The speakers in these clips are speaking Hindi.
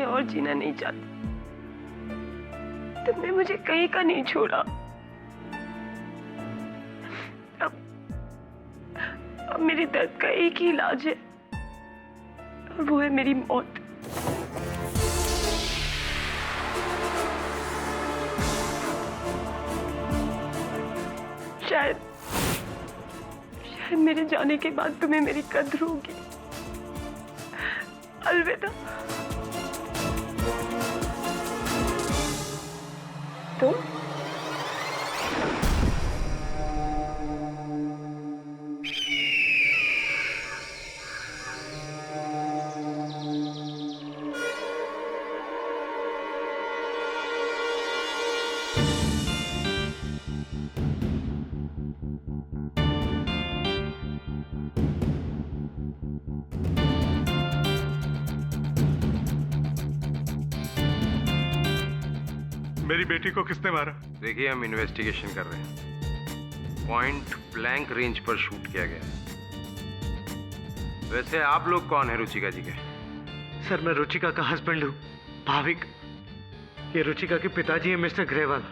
में और जीना नहीं चाहती। तुमने मुझे कहीं का नहीं छोड़ा। अब मेरे दर्द का एक ही इलाज है और वो है मेरी मौत। शायद मेरे जाने के बाद तुम्हें मेरी कद्र होगी। अलविदा। तुम मेरी बेटी को किसने मारा? देखिए, हम इन्वेस्टिगेशन कर रहे हैं। पॉइंट ब्लैंक रेंज पर शूट किया गया है। वैसे आप लोग कौन है रुचिका जी के? सर, मैं रुचिका का हस्बैंड हूँ, भाविक। ये रुचिका के पिताजी है मिस्टर ग्रेवाल।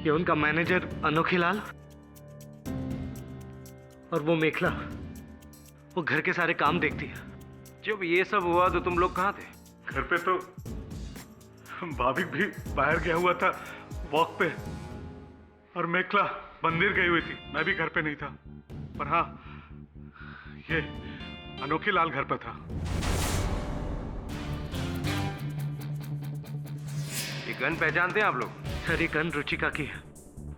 ये उनका मैनेजर अनोखीलाल और वो मेखला। वो घर के सारे काम देखती है। जब ये सब हुआ तो तुम लोग कहाँ थे? घर पे तो भाविक भी बाहर गया हुआ था वॉक पे, और मेखला मंदिर गई हुई थी। मैं भी घर पे नहीं था, पर हाँ, ये अनोखीलाल घर पर था। ये गन पहचानते हैं आप लोग? सर, ये गन रुचिका की है।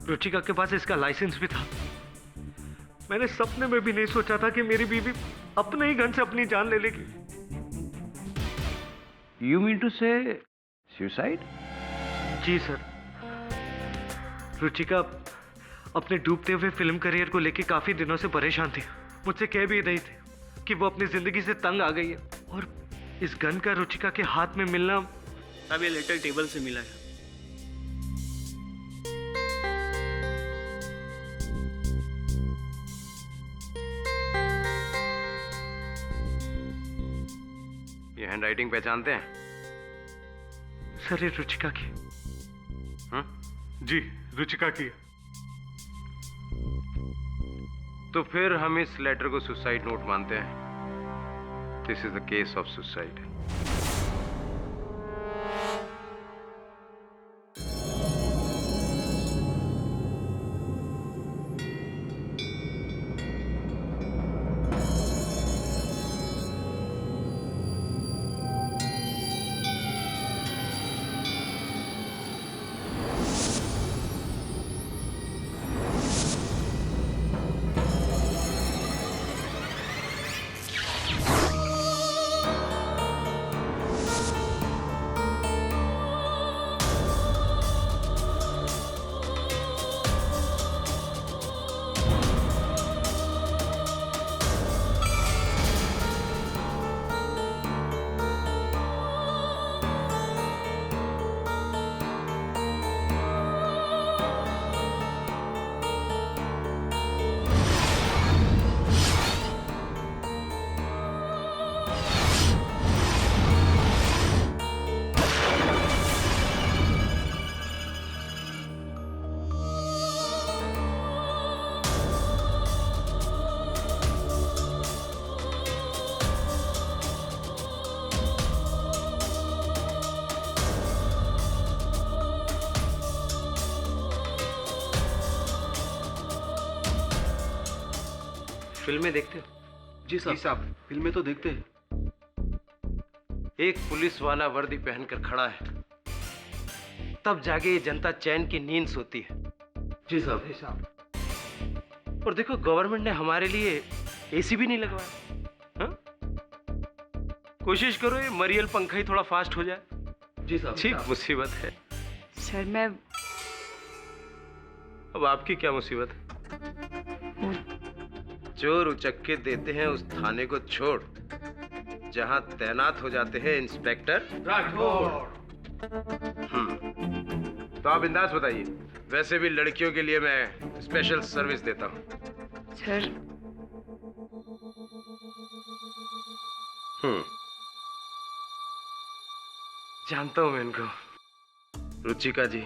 रुचिका के पास इसका लाइसेंस भी था। मैंने सपने में भी नहीं सोचा था कि मेरी बीवी अपने ही गन से अपनी जान ले लेगी। यू मीन टू से सुसाइड? जी सर। रुचिका अपने डूबते हुए फिल्म करियर को लेकर काफी दिनों से परेशान थी। मुझसे कह भी रही थी कि वो अपनी जिंदगी से तंग आ गई है, और इस गन का रुचिका के हाथ में मिलना। अब ये लेटर टेबल से मिला है। ये हैंडराइटिंग पहचानते हैं? सर, ये रुचिका की। जी, रुचिका की। तो फिर हम इस लेटर को सुसाइड नोट मानते हैं। This is the case of suicide. फिल्में देखते हो? जी साहब, फिल्में तो देखते हैं। एक पुलिस वाला वर्दी पहनकर खड़ा है, तब जाके ये जनता चैन की नींद सोती है। जी साहब। और देखो, गवर्नमेंट ने हमारे लिए एसी भी नहीं लगवाया। हाँ? कोशिश करो ये मरियल पंखा ही थोड़ा फास्ट हो जाए। जी साहब। ठीक मुसीबत है। सर, मैं अब आपकी क्या मुसीबत है? चोर उचक्के देते हैं उस थाने को छोड़ जहां तैनात हो जाते हैं इंस्पेक्टर राठौड़। तो आप बिंदास बताइए। वैसे भी लड़कियों के लिए मैं स्पेशल सर्विस देता हूं। सर, जानता हूं मैं इनको। रुचिका जी,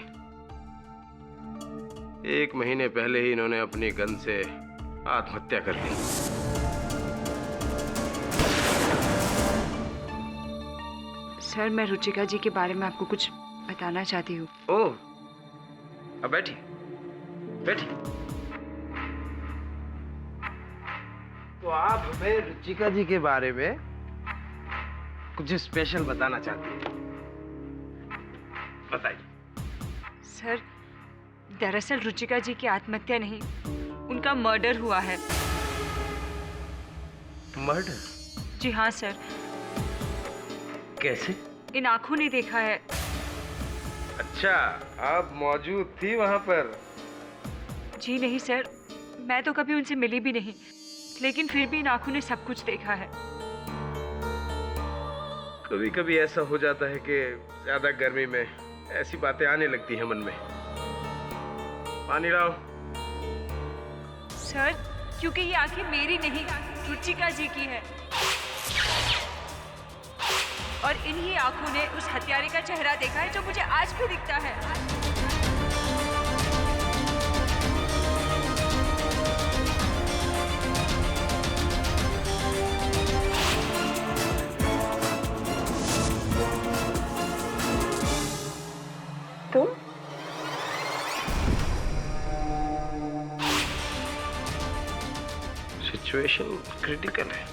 1 महीने पहले ही इन्होंने अपनी गन से आत्महत्या कर ली। सर, मैं रुचिका जी के बारे में आपको कुछ बताना चाहती हूँ। ओह, अब बैठिए बैठिए। तो आप हमें रुचिका जी के बारे में कुछ स्पेशल बताना चाहती हैं? बताइए। सर, दरअसल रुचिका जी की आत्महत्या नहीं, उनका मर्डर हुआ है। मर्डर? जी हाँ सर। कैसे? इन आंखों ने देखा है। अच्छा, आप मौजूद थी वहां पर? जी नहीं सर, मैं तो कभी उनसे मिली भी नहीं, लेकिन फिर भी इन आंखों ने सब कुछ देखा है। कभी कभी ऐसा हो जाता है कि ज्यादा गर्मी में ऐसी बातें आने लगती हैं मन में। पानी लाओ। सर, क्योंकि ये आंखें मेरी नहीं, रुचिका जी की है, और इन्हीं आंखों ने उस हत्यारे का चेहरा देखा है जो मुझे आज भी दिखता है। तुम? सिचुएशन क्रिटिकल है।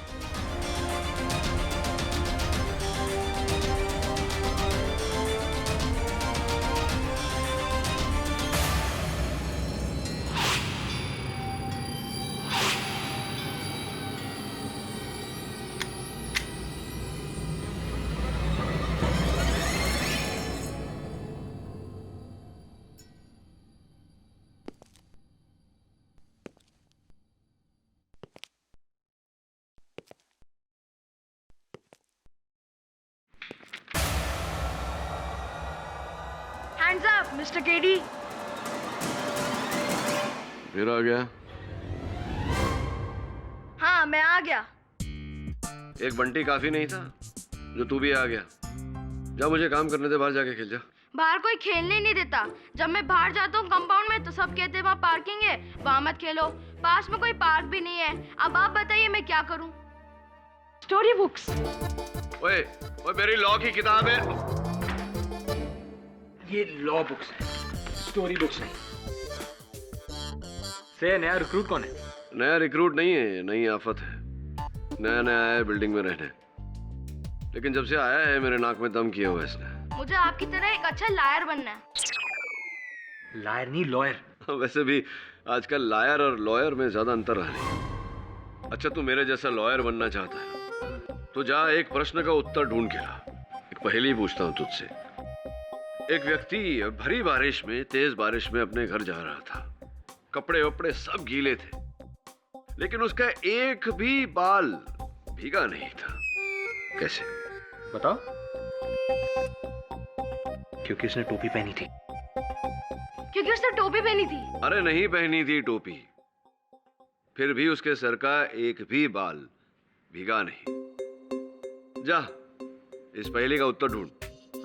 Hands up, Mr. KD. फिर आ गया। हाँ, मैं आ गया। एक बंटी काफी नहीं था जो तू भी आ गया। जा, मुझे काम करने दे, बाहर जाके खेल जा। बाहर कोई खेलने ही नहीं देता। जब मैं बाहर जाता हूँ कंपाउंड में तो सब कहते हैं वहाँ पार्किंग है, वहाँ मत खेलो। पास में कोई पार्क भी नहीं है। अब आप बताइए मैं क्या करूँ? Story books. ओए, ओए, मेरी लॉ की किताब है। ये लॉ बुक्स है, स्टोरी बुक्स नहीं। से नया रिक्रूट कौन है? नया रिक्रूट नहीं है, नई आफत है। नया नया आया है बिल्डिंग में रहने, लेकिन जब से आया है मेरे नाक में दम किया हुआ इसने। मुझे आपकी तरह एक अच्छा लायर बनना है। लायर नहीं, लॉयर। वैसे भी आजकल लायर और लॉयर में ज्यादा अंतर रहा नहीं। अच्छा, तू मेरे जैसा लॉयर बनना चाहता है तो जा, एक प्रश्न का उत्तर ढूंढ के ला। एक पहेली पूछता हूँ तुझसे। एक व्यक्ति भरी बारिश में, तेज बारिश में अपने घर जा रहा था। कपड़े वपड़े सब गीले थे, लेकिन उसका एक भी बाल भीगा नहीं था। कैसे? बताओ। क्योंकि उसने टोपी पहनी थी। क्योंकि उसने टोपी पहनी थी। अरे नहीं पहनी थी टोपी, फिर भी उसके सर का एक भी बाल भीगा नहीं। जा, इस पहेली का उत्तर ढूंढ,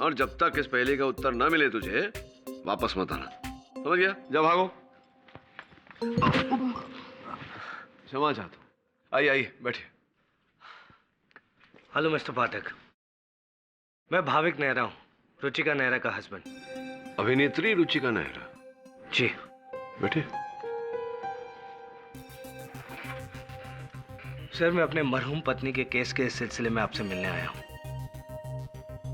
और जब तक इस पहेली का उत्तर न मिले तुझे वापस मत आना। समझ गया? जा, भागो। क्षमा चाहता हूं। आइए आइए, बैठिए। हेलो मिस्टर पाठक, मैं भाविक नेहरा हूँ, रुचिका नेहरा का हस्बैंड। अभिनेत्री रुचिका नेहरा? जी। बैठिए। सर, मैं अपने मरहूम पत्नी के केस के सिलसिले में आपसे मिलने आया हूँ।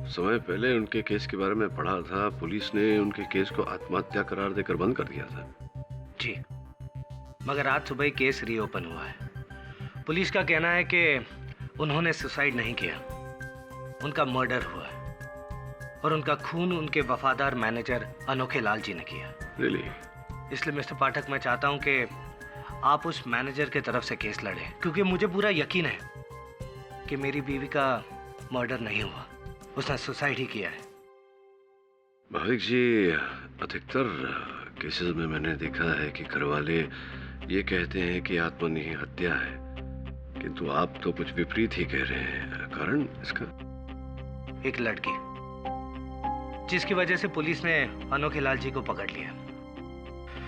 समय पहले उनके केस के बारे में पढ़ा था। पुलिस ने उनके केस को आत्महत्या करार देकर बंद कर दिया था। जी, मगर आज सुबह ही केस रीओपन हुआ है। पुलिस का कहना है कि उन्होंने सुसाइड नहीं किया, उनका मर्डर हुआ है, और उनका खून उनके वफादार मैनेजर अनोखे लाल जी ने किया। रियली? इसलिए मिस्टर पाठक, मैं चाहता हूं कि आप उस मैनेजर के तरफ से केस लड़ें, क्योंकि मुझे पूरा यकीन है कि मेरी बीवी का मर्डर नहीं हुआ, उसने सुसाइड ही किया है। भाविक जी, अधिकतर केसेस में मैंने देखा है कि घरवाले ये कहते हैं कि आत्मनिही हत्या है, किंतु आप तो कुछ विपरीत ही कह रहे हैं। कारण इसका? एक लड़की जिसकी वजह से पुलिस ने अनोखे लाल जी को पकड़ लिया।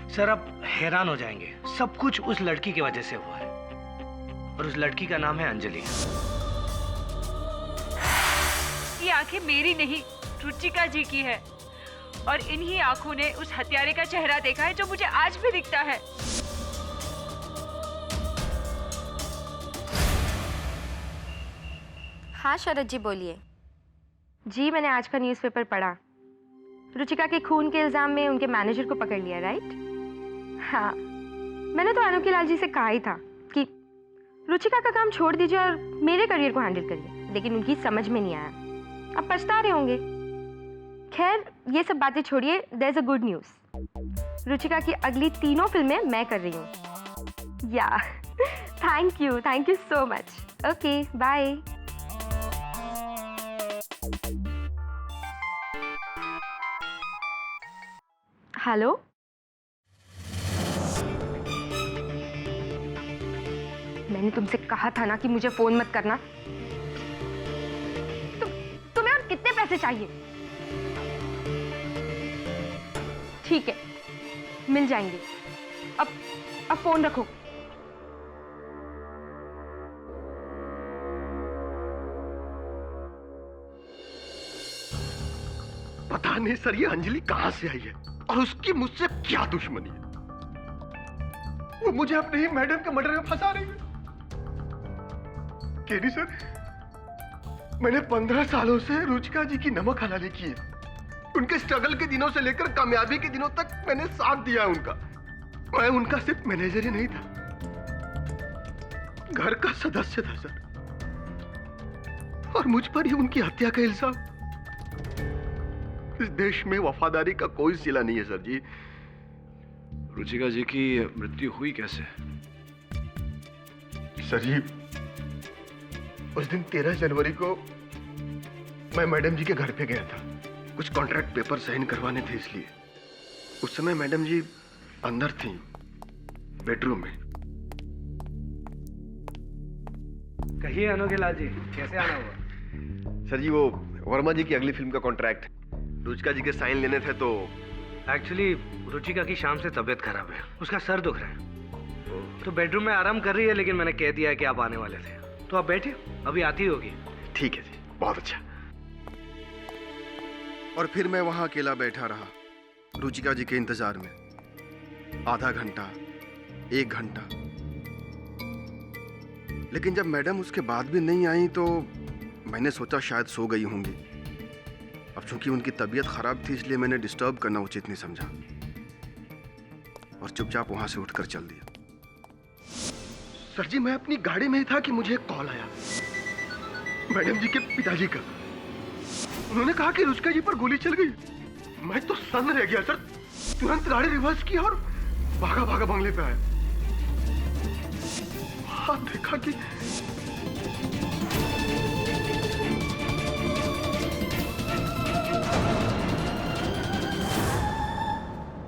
सर आप हैरान हो जाएंगे, सब कुछ उस लड़की की वजह से हुआ है, और उस लड़की का नाम है अंजलि। ये आंखें मेरी नहीं, रुचिका जी की है, और इन्हीं आंखों ने उस हत्यारे का चेहरा देखा है जो मुझे आज भी दिखता है। हाँ शरद जी बोलिए। जी मैंने आज का न्यूज़पेपर पढ़ा। रुचिका के खून के इल्जाम में उनके मैनेजर को पकड़ लिया, राइट? हाँ, मैंने तो अनोखे लाल जी से कहा ही था कि रुचिका का काम छोड़ दीजिए और मेरे करियर को हैंडल करिए, लेकिन उनकी समझ में नहीं आया। अब पछता रहे होंगे। खैर ये सब बातें छोड़िए, there is a good news. Ruchika की अगली 3 फिल्में मैं कर रही हूँ। Yeah thank you so much. Okay bye. Hello, मैंने तुमसे कहा था ना कि मुझे फोन मत करना। तुम्हें और कितने पैसे चाहिए? ठीक है, मिल जाएंगे। अब फोन रखो। पता नहीं सर ये अंजलि कहां से आई है और उसकी मुझसे क्या दुश्मनी है। वो मुझे अपने ही मैडम के मर्डर में फंसा रही है। केडी सर, मैंने 15 सालों से रुचिका जी की नमक हलाली की है। उनके स्ट्रगल के दिनों से लेकर कामयाबी के दिनों तक मैंने साथ दिया है उनका। मैं उनका सिर्फ मैनेजर ही नहीं था, घर का सदस्य था सर। और मुझ पर ही उनकी हत्या का इल्जाम। इस देश में वफादारी का कोई सिला नहीं है सर जी। रुचिका जी की मृत्यु हुई कैसे? सर जी, उस दिन 13 जनवरी को मैं मैडम जी के घर पे गया था। कुछ कॉन्ट्रैक्ट पेपर साइन करवाने थे, इसलिए उस समय मैडम जी अंदर थी, बेडरूम में। कहिए अनोखे लाल जी, कैसे आना हुआ? सर जी, वो वर्मा जी की अगली फिल्म का कॉन्ट्रैक्ट रुचिका जी के साइन लेने थे। तो एक्चुअली रुचिका की शाम से तबीयत खराब है, उसका सर दुख रहा है, तो बेडरूम में आराम कर रही है, लेकिन मैंने कह दिया है कि आप आने वाले थे, तो आप बैठिए, अभी आती होगी। ठीक है जी, बहुत अच्छा। और फिर मैं वहां अकेला बैठा रहा रुचिका जी के इंतजार में, आधा घंटा, 1 घंटा। लेकिन जब मैडम उसके बाद भी नहीं आई तो मैंने सोचा शायद सो गई होंगी। अब चूंकि उनकी तबीयत खराब थी, इसलिए मैंने डिस्टर्ब करना उचित नहीं समझा और चुपचाप वहां से उठकर चल दिया। सर जी, मैं अपनी गाड़ी में ही था कि मुझे एक कॉल आया मैडम जी के पिताजी का। उन्होंने कहा कि रुचिका जी पर गोली चल गई। मैं तो सन्न रह गया सर। तुरंत गाड़ी रिवर्स की और भागा भागा बंगले पे आया। वहां देखा कि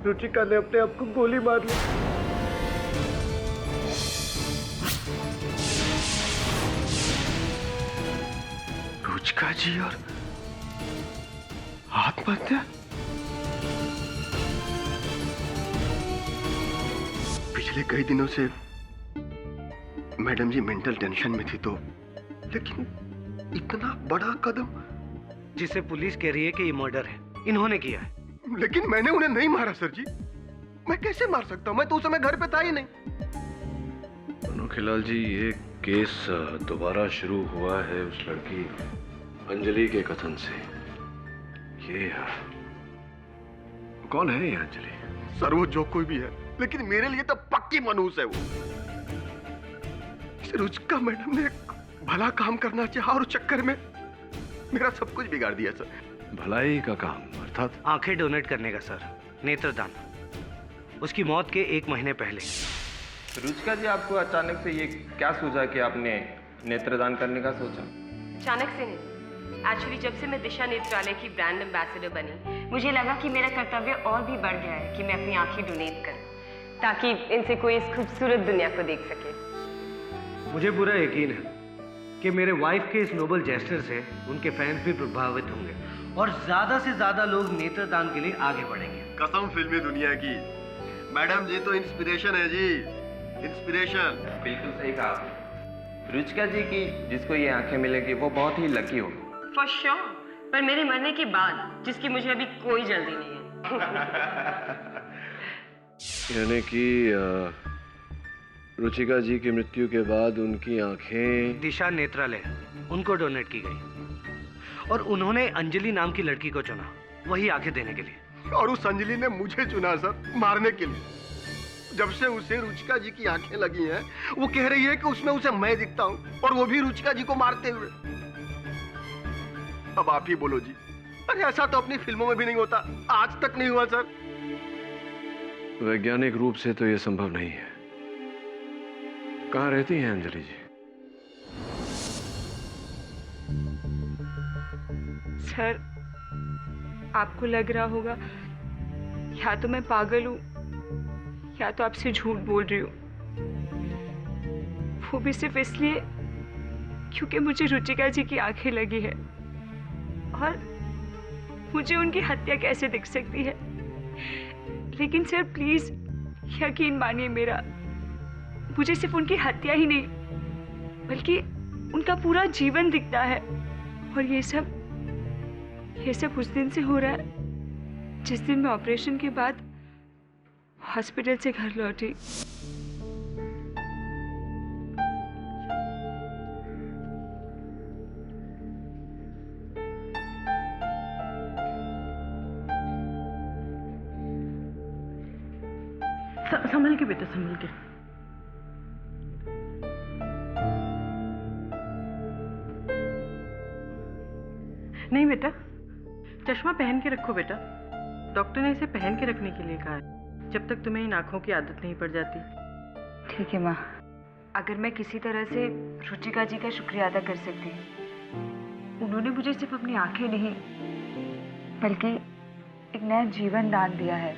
रुचिका ने अपने आप को गोली मार ली। रुचिका जी और आत्महत्या? पिछले कई दिनों से मैडम जी मेंटल टेंशन में थी, तो लेकिन इतना बड़ा कदम। जिसे पुलिस कह रही है कि ये मर्डर है, इन्होंने किया है। लेकिन मैंने उन्हें नहीं मारा सर जी। मैं कैसे मार सकता हूं? मैं तो उस समय घर पे था ही नहीं। अनोखे लाल जी, ये केस दोबारा शुरू हुआ है उस लड़की अंजलि के कथन से। ये कौन है ये अंजलि? सर वो जो कोई भी है, लेकिन मेरे लिए तो पक्की मनहूस है वो। रुचिका मैडम ने एक भला काम करना चाहा और चक्कर में मेरा सब कुछ बिगाड़ दिया सर। भलाई का काम अर्थात? आंखें डोनेट करने का सर, नेत्रदान। उसकी मौत के 1 महीने पहले। रुचिका जी, आपको अचानक से ये क्या सूझा कि आपने नेत्रदान करने का सोचा? अचानक से नहीं, एक्चुअली जब से मैं दिशा नेत्रालय की ब्रांड एम्बेसडर बनी, मुझे लगा कि मेरा कर्तव्य और भी बढ़ गया है कि मैं अपनी आंखें डोनेट करूं, ताकि इनसे कोई इस खूबसूरत दुनिया को देख सके। मुझे पूरा यकीन है कि मेरे वाइफ के इस नोबल जेस्चर से उनके फैंस भी प्रभावित होंगे और ज्यादा से ज्यादा लोग नेत्रदान के लिए आगे बढ़ेंगे। कसम फिल्मी दुनिया की, मैडम जी तो इंस्पिरेशन है जी, इंस्पिरेशन। बिल्कुल सही कहा आपने। रुचिका जी की जिसको ये आंखें मिलेगी वो बहुत ही लकी होगी। फॉर श्योर, पर मेरे मरने के बाद, जिसकी मुझे अभी कोई जल्दी नहीं है। यानी कि रुचिका जी की मृत्यु के बाद उनकी आंखें दिशा नेत्रालय उनको डोनेट की गई और उन्होंने अंजलि नाम की लड़की को चुना वही आंखें देने के लिए। और उस अंजलि ने मुझे चुना सर, मारने के लिए। जब से उसे रुचिका जी की आंखें लगी हैं, वो कह रही है कि उसमें उसे मैं दिखता हूँ, और वो भी रुचिका जी को मारते हुए। अब आप ही बोलो जी, अरे ऐसा तो अपनी फिल्मों में भी नहीं होता, आज तक नहीं हुआ सर। वैज्ञानिक रूप से तो यह संभव नहीं है। कहाँ रहती हैं अंजलि जी? सर, आपको लग रहा होगा या तो मैं पागल हूँ या तो आपसे झूठ बोल रही हूँ, वो भी सिर्फ इसलिए क्योंकि मुझे रुचिका जी की आंखें लगी है और मुझे उनकी हत्या कैसे दिख सकती है। लेकिन सर प्लीज यकीन मानिए मेरा, मुझे सिर्फ उनकी हत्या ही नहीं बल्कि उनका पूरा जीवन दिखता है। और ये सब उस दिन से हो रहा है जिस दिन मैं ऑपरेशन के बाद हॉस्पिटल से घर लौटी। संभल के बेटा, संभल के। नहीं बेटा, चश्मा पहन के रखो बेटा। डॉक्टर ने इसे पहन के रखने के लिए कहा है, जब तक तुम्हें इन आंखों की आदत नहीं पड़ जाती। ठीक है माँ, अगर मैं किसी तरह से रुचिका जी का शुक्रिया अदा कर सकती। उन्होंने मुझे सिर्फ अपनी आंखें नहीं बल्कि एक नया जीवन दान दिया है।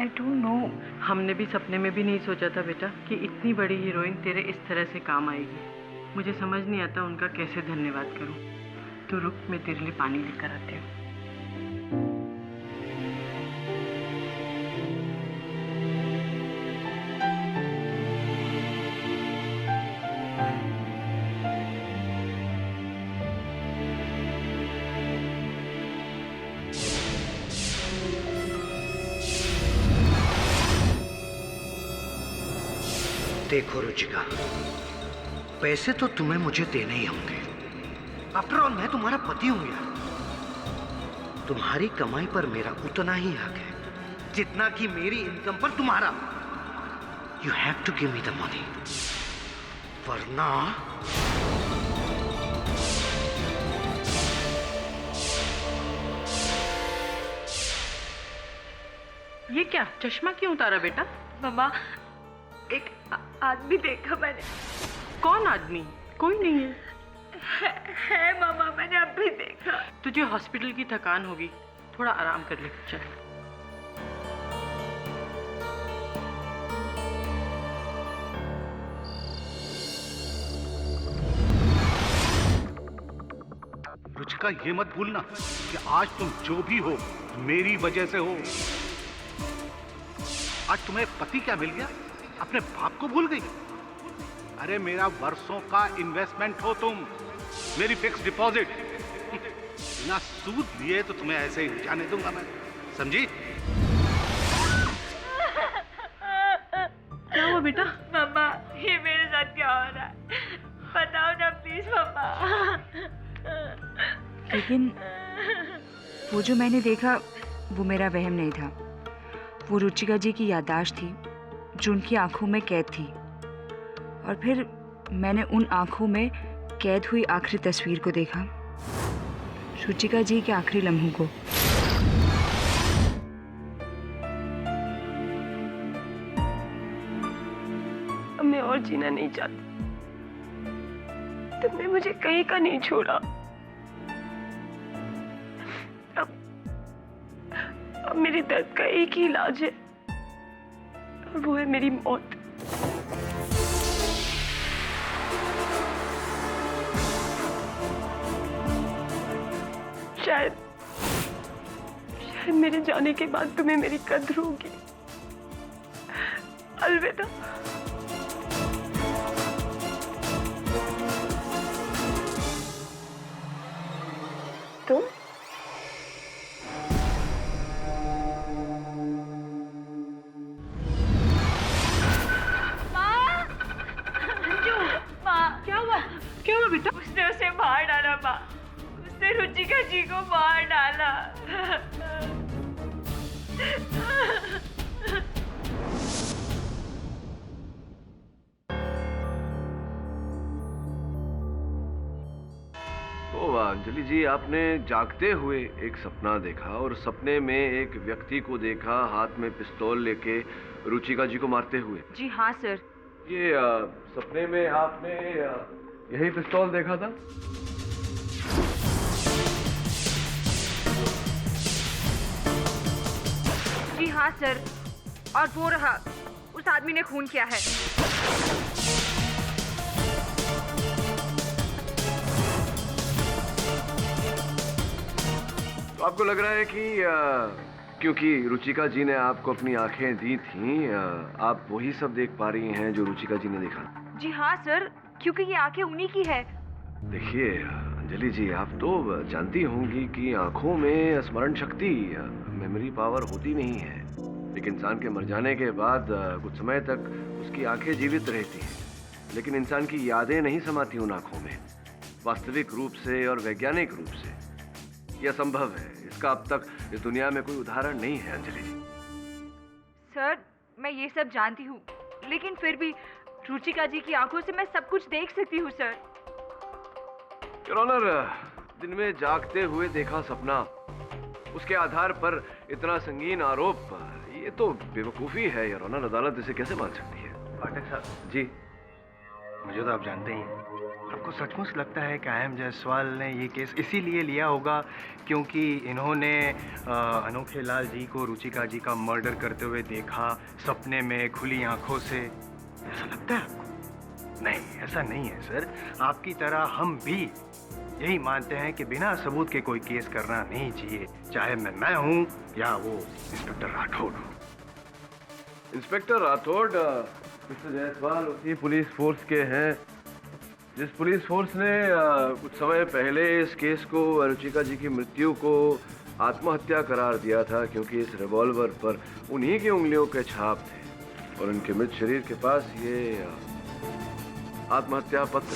I don't know। हमने भी सपने में भी नहीं सोचा था बेटा कि इतनी बड़ी हीरोइन तेरे इस तरह से काम आएगी। मुझे समझ नहीं आता उनका कैसे धन्यवाद करूं। तो रुक, मैं तेरे लिए पानी लेकर आती हूँ। देखो रुचिका, पैसे तो तुम्हें मुझे देने ही होंगे। आफ्टर ऑल मैं तुम्हारा पति हूं यार। तुम्हारी कमाई पर मेरा उतना ही हक है जितना कि मेरी इनकम पर तुम्हारा। You have to give me the money, वरना ये क्या, चश्मा क्यों उतारा बेटा? मम्मा, एक आदमी देखा मैंने। कौन आदमी? कोई नहीं है मामा, मैंने अभी देखा। तुझे हॉस्पिटल की थकान होगी, थोड़ा आराम कर ले। चल। रुचिका, ये मत भूलना कि आज तुम जो भी हो मेरी वजह से हो। आज तुम्हें पति क्या मिल गया, अपने बाप को भूल गई। अरे मेरा वर्षों का इन्वेस्टमेंट हो तुम, मेरी फिक्स डिपॉजिट। बिना सूद लिए तो तुम्हें ऐसे ही जाने दूंगा मैं, समझी? क्या हुआ बेटा? मम्मा, ये मेरे साथ क्या हो रहा है? बताओ ना प्लीज मम्मा। लेकिन वो जो मैंने देखा वो मेरा वहम नहीं था। वो रुचिका जी की याददाश्त थी जो उनकी आंखों में कैद थी। और फिर मैंने उन आंखों में कैद हुई आखिरी तस्वीर को देखा, रुचिका जी के आखिरी लम्हों को। अब मैं और जीना नहीं चाहती। तुमने मुझे कहीं का नहीं छोड़ा। अब मेरे दर्द का एक ही इलाज है और वो है मेरी मौत। शायद मेरे जाने के बाद तुम्हें मेरी कद्र होगी। अलविदा। तुम क्या हुआ बेटा? उसने उसे मार डाला माँ, उसने रुचिका जी को मार डाला। तो अंजलि जी, आपने जागते हुए एक सपना देखा और सपने में एक व्यक्ति को देखा हाथ में पिस्तौल लेके रुचिका जी को मारते हुए। जी हाँ सर। ये सपने में आपने यही पिस्तौल देखा था? जी हाँ सर, और वो रहा, उस आदमी ने खून किया है। तो आपको लग रहा है कि क्योंकि रुचिका जी ने आपको अपनी आंखें दी थी, आप वही सब देख पा रही हैं जो रुचिका जी ने देखा? जी हाँ सर, क्योंकि ये आंखें उन्हीं की है। देखिए अंजलि जी, आप तो जानती होंगी कि आंखों में स्मरण शक्ति, मेमोरी पावर होती नहीं है। एक इंसान के मर जाने के बाद कुछ समय तक उसकी आंखें जीवित रहती हैं, लेकिन इंसान की यादें नहीं समाती उन आंखों में वास्तविक रूप से और वैज्ञानिक रूप से। यह संभव है, इसका अब तक इस दुनिया में कोई उदाहरण नहीं है अंजलि जी। सर मैं ये सब जानती हूँ, लेकिन फिर भी रुचिका जी की आंखों से मैं सब कुछ देख सकती हूँ सर। योर ऑनर, दिन में जागते हुए देखा सपना, उसके आधार पर इतना संगीन आरोप, ये तो बेवकूफी है योर ऑनर। अदालत इसे कैसे मान सकती है? पाठक साहब जी, मुझे तो आप जानते ही हैं, आपको सचमुच लगता है कि आई.एम. जायसवाल ने ये केस इसीलिए लिया होगा क्योंकि इन्होंने अनोखे लाल जी को रुचिका जी का मर्डर करते हुए देखा सपने में खुली आंखों से? ऐसा लगता है आपको? नहीं, ऐसा नहीं है सर। आपकी तरह हम भी यही मानते हैं कि बिना सबूत के कोई केस करना नहीं चाहिए, चाहे मैं हूं या वो इंस्पेक्टर राठौड़ हो। इंस्पेक्टर राठौड़ मिस्टर जायसवाल उसी पुलिस फोर्स के हैं जिस पुलिस फोर्स ने कुछ समय पहले इस केस को, रुचिका जी की मृत्यु को आत्महत्या करार दिया था, क्योंकि इस रिवॉल्वर पर उन्हीं की उंगलियों के छाप थे और उनके मृत शरीर के पास ये आत्महत्या पत्र।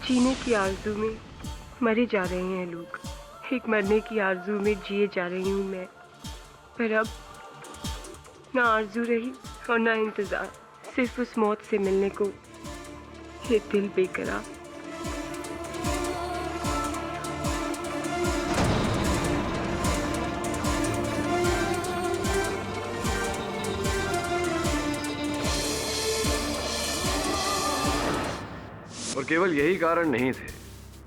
जीने की आरज़ू में मरे जा रहे हैं लोग, एक मरने की आरज़ू में जिए जा रही हूँ मैं। पर अब ना आरज़ू रही और ना इंतज़ार, सिर्फ उस मौत से मिलने को ये दिल बेकरार। और केवल यही कारण नहीं थे,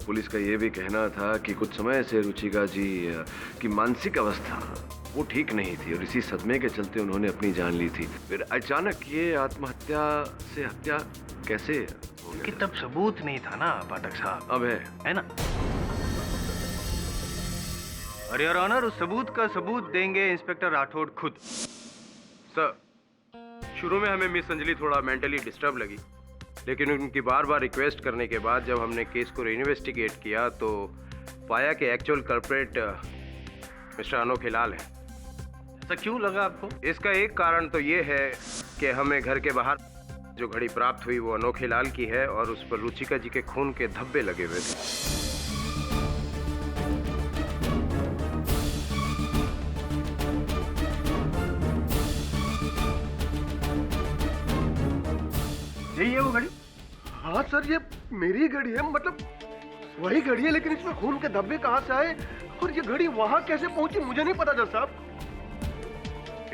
पुलिस का ये भी कहना था कि कुछ समय से रुचिका जी की मानसिक अवस्था वो ठीक नहीं थी और इसी सदमे के चलते उन्होंने अपनी जान ली थी। फिर अचानक ये आत्महत्या से हत्या कैसे हो गया? कि तब सबूत नहीं था ना पाठक साहब। अब है ना? और योर ऑनर, उस सबूत का सबूत देंगे इंस्पेक्टर राठौड़ खुद। सर, शुरू में हमें मिस अंजलि थोड़ा मेंटली डिस्टर्ब लगी, लेकिन उनकी बार बार रिक्वेस्ट करने के बाद जब हमने केस को इन्वेस्टिगेट किया तो पाया कि एक्चुअल कल्प्रेट मिस्टर अनोखे लाल है। ऐसा क्यों लगा आपको? इसका एक कारण तो ये है कि हमें घर के बाहर जो घड़ी प्राप्त हुई वो अनोखे लाल की है और उस पर रुचिका जी के खून के धब्बे लगे हुए थे। यही है वो घड़ी? हाँ सर, ये मेरी घड़ी है, मतलब वही घड़ी है, लेकिन इसमें खून के धब्बे कहाँ से आए और ये घड़ी वहाँ कैसे पहुंची मुझे नहीं पता जज साहब।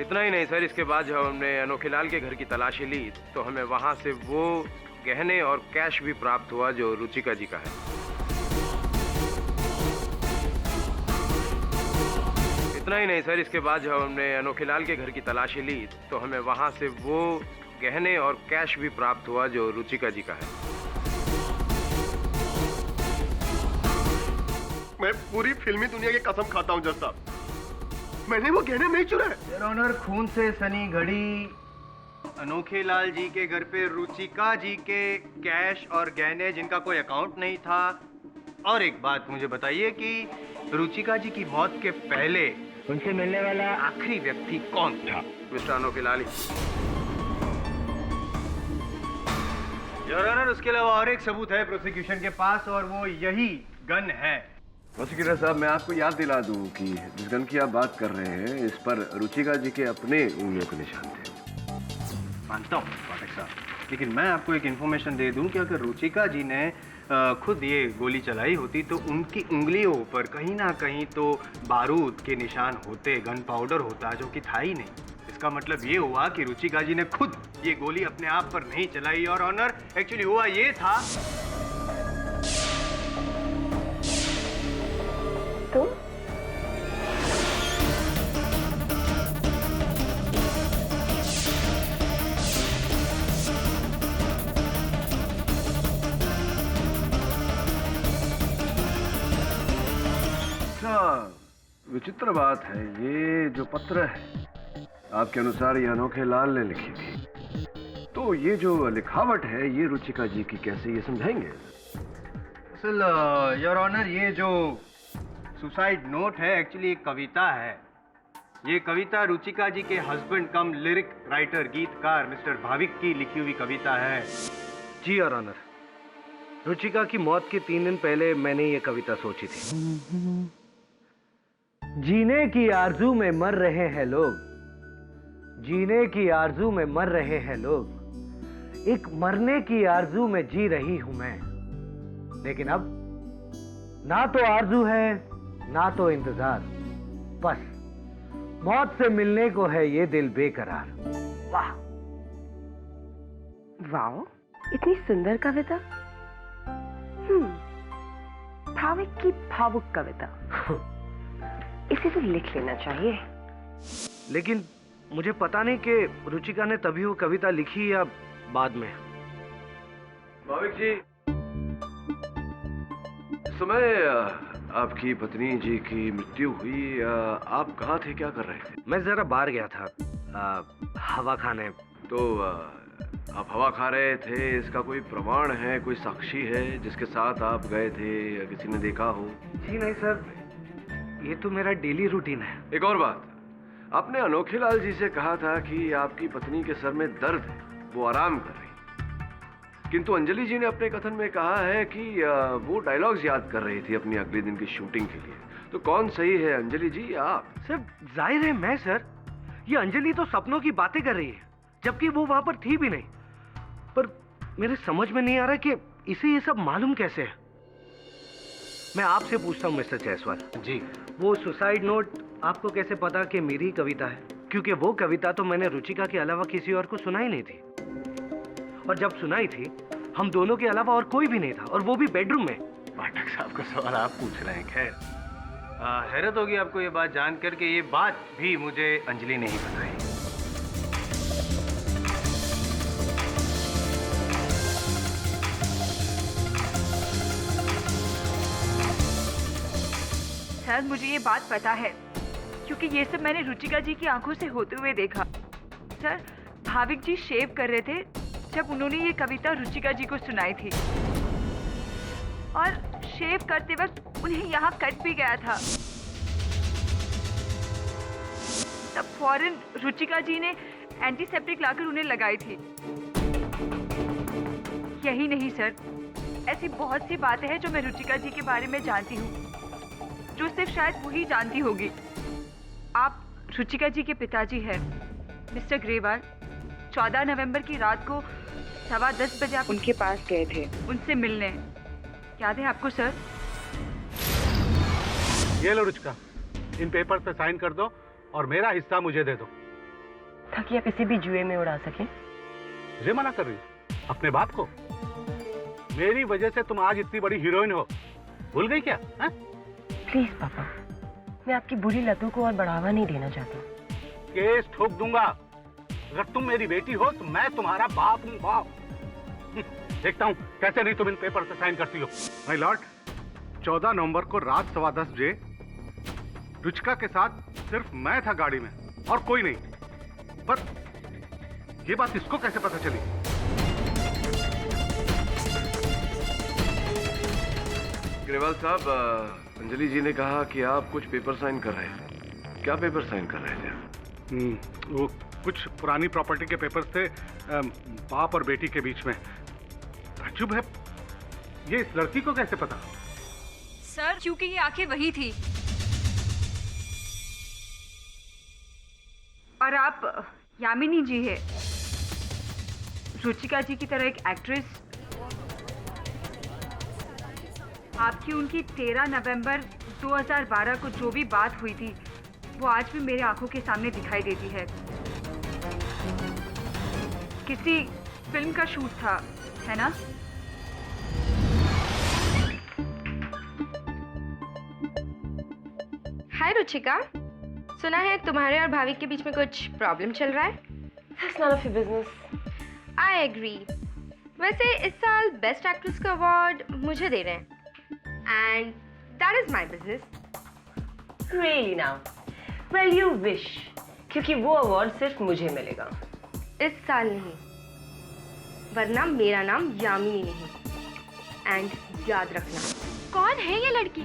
इतना ही नहीं सर, इसके बाद जब हमने अनोखे लाल के घर की तलाशी ली तो हमें वहां से वो गहने और कैश भी प्राप्त हुआ जो रुचिका जी का है। इतना ही नहीं सर, इसके बाद जब हमने अनोखे लाल के घर की तलाशी ली तो हमें वहां से वो गहने और कैश भी प्राप्त हुआ जो रुचिका जी का है। मैं पूरी फिल्मी दुनिया की कसम खाता हूँ जज साहब, मैंने वो गहने नहीं चुराए। योर ऑनर, खून से सनी घड़ी अनोखे लाल जी के घर पे रुचिका जी के कैश और गहने जिनका कोई अकाउंट नहीं था। और एक बात मुझे बताइए कि रुचिका जी की मौत के पहले उनसे मिलने वाला आखिरी व्यक्ति कौन था? मिस्टर अनोखे लाल ही। योर ऑनर, उसके अलावा और एक सबूत है प्रोसिक्यूशन के पास और वो यही गन है। प्रोसिक्यूटर साहब, मैं आपको याद दिला दूं कि जिस गन की आप बात कर रहे हैं इस पर रुचिका जी के अपने उंगलियों के निशान थे। मानता हूँ पाठक साहब, लेकिन मैं आपको एक इन्फॉर्मेशन दे दूं कि अगर रुचिका जी ने खुद ये गोली चलाई होती तो उनकी उंगलियों पर कहीं ना कहीं तो बारूद के निशान होते, गन पाउडर होता, जो कि था ही नहीं। इसका मतलब ये हुआ कि रुचिका जी ने खुद ये गोली अपने आप पर नहीं चलाई। और ऑनर, एक्चुअली हुआ ये था। तुम विचित्र बात है, ये जो पत्र है आपके अनुसार ये अनोखे लाल ने लिखी थी, तो ये जो लिखावट है ये रुचिका जी की कैसे, ये समझाएंगे? असल योर ऑनर, ये जो सुसाइड नोट है एक्चुअली एक कविता है। ये कविता रुचिका जी के हस्बैंड कम लिरिक राइटर, गीतकार मिस्टर भाविक की लिखी हुई कविता है। जी योर ऑनर, रुचिका की मौत के 3 दिन पहले मैंने ये कविता सोची थी। जीने की आरजू में मर रहे हैं लोग, जीने की आरजू में मर रहे हैं लोग, एक मरने की आरजू में जी रही हूं मैं। लेकिन अब ना तो आरजू है ना तो इंतजार, बस मौत से मिलने को है ये दिल बेकरार। वाह वाओ, इतनी सुंदर कविता। भाविक की भावुक कविता। इसे तो लिख लेना चाहिए। लेकिन मुझे पता नहीं कि रुचिका ने तभी वो कविता लिखी या बाद में। भाविक जी, समय आपकी पत्नी जी की मृत्यु हुई, आप कहाँ थे, क्या कर रहे थे? मैं जरा बाहर गया था हवा खाने। तो आप हवा खा रहे थे, इसका कोई प्रमाण है, कोई साक्षी है जिसके साथ आप गए थे या किसी ने देखा हो? जी नहीं सर, ये तो मेरा डेली रूटीन है। एक और बात, आपने अनोखे लाल जी से कहा था कि आपकी पत्नी के सर में दर्द है, वो आराम कर रही, किंतु अंजलि जी ने अपने कथन में कहा है कि वो डायलॉग्स याद कर रही थी अपनी अगले दिन की शूटिंग के लिए। तो कौन सही है, अंजलि जी या आप? सर जाहिर है मैं सर, ये अंजलि तो सपनों की बातें कर रही है जबकि वो वहां पर थी भी नहीं। पर मेरे समझ में नहीं आ रहा कि इसे ये सब मालूम कैसे है। मैं आपसे पूछता हूँ मिस्टर जायसवाल जी, वो सुसाइड नोट आपको कैसे पता कि मेरी कविता है? क्योंकि वो कविता तो मैंने रुचिका के अलावा किसी और को सुनाई नहीं थी, और जब सुनाई थी हम दोनों के अलावा और कोई भी नहीं था, और वो भी बेडरूम में। पाठक साहब का सवाल आप पूछ रहे हैं। खैर, हैरत होगी आपको ये बात जानकर के ये बात भी मुझे अंजलि ने ही बताई। सर मुझे ये बात पता है क्योंकि ये सब मैंने रुचिका जी की आंखों से होते हुए देखा। सर भाविक जी शेव कर रहे थे जब उन्होंने ये कविता रुचिका जी को सुनाई थी, और शेव करते वक्त उन्हें यहाँ कट भी गया था। तब फौरन रुचिका जी ने एंटीसेप्टिक लाकर उन्हें लगाई थी। यही नहीं सर, ऐसी बहुत सी बातें हैं जो मैं रुचिका जी के बारे में जानती हूँ, जो सिर्फ शायद वही जानती होगी। आप रुचिका जी के पिताजी हैं मिस्टर ग्रेवाल। 14 नवंबर की रात को 10:15 बजे आप उनके पास गए थे उनसे मिलने, याद है आपको सर? ये लो रुचिका, इन पेपर पे साइन कर दो और मेरा हिस्सा मुझे दे दो, ताकि आप इसे भी जुए में उड़ा सकें। मुझे मना कर रही हो? अपने बाप को? मेरी वजह से तुम आज इतनी बड़ी हीरोइन हो, भूल गई क्या? हा? प्लीज पापा, मैं आपकी बुरी लतों को और बढ़ावा नहीं देना चाहती। केस ठोक दूंगा। अगर तुम मेरी बेटी हो तो मैं तुम्हारा बाप हूँ। बाप देखता हूँ कैसे नहीं तुम इन पेपर पे साइन करती हो। माय लॉर्ड, 14 नवंबर को रात 10:15 बजे रुचिका के साथ सिर्फ मैं था गाड़ी में और कोई नहीं। पर ये बात इसको कैसे पता चली? ग्रेवाल साहब, अंजलि जी ने कहा कि आप कुछ पेपर साइन कर रहे थे। क्या पेपर साइन कर रहे थे? वो कुछ पुरानी प्रॉपर्टी के पेपर्स थे, बाप और बेटी के बीच में। ताज्जुब है, ये इस लड़की को कैसे पता? सर, क्योंकि ये आंखें वही थी। और आप यामिनी जी है, रुचिका जी की तरह एक एक्ट्रेस। आपकी उनकी 13 नवंबर 2012 को जो भी बात हुई थी वो आज भी मेरे आंखों के सामने दिखाई देती है। किसी फिल्म का शूट था, है ना? हाय रुचिका, सुना है तुम्हारे और भाविक के बीच में कुछ प्रॉब्लम चल रहा है। That's none of your business. I agree. वैसे इस साल बेस्ट एक्ट्रेस का अवार्ड मुझे दे रहे हैं and that is my business. Really now? Well, you wish. क्योंकि वो अवार्ड सिर्फ मुझे मिलेगा। इस साल नहीं, वरना मेरा नाम यामिनी नहीं। एंड याद रखना। कौन है ये लड़की?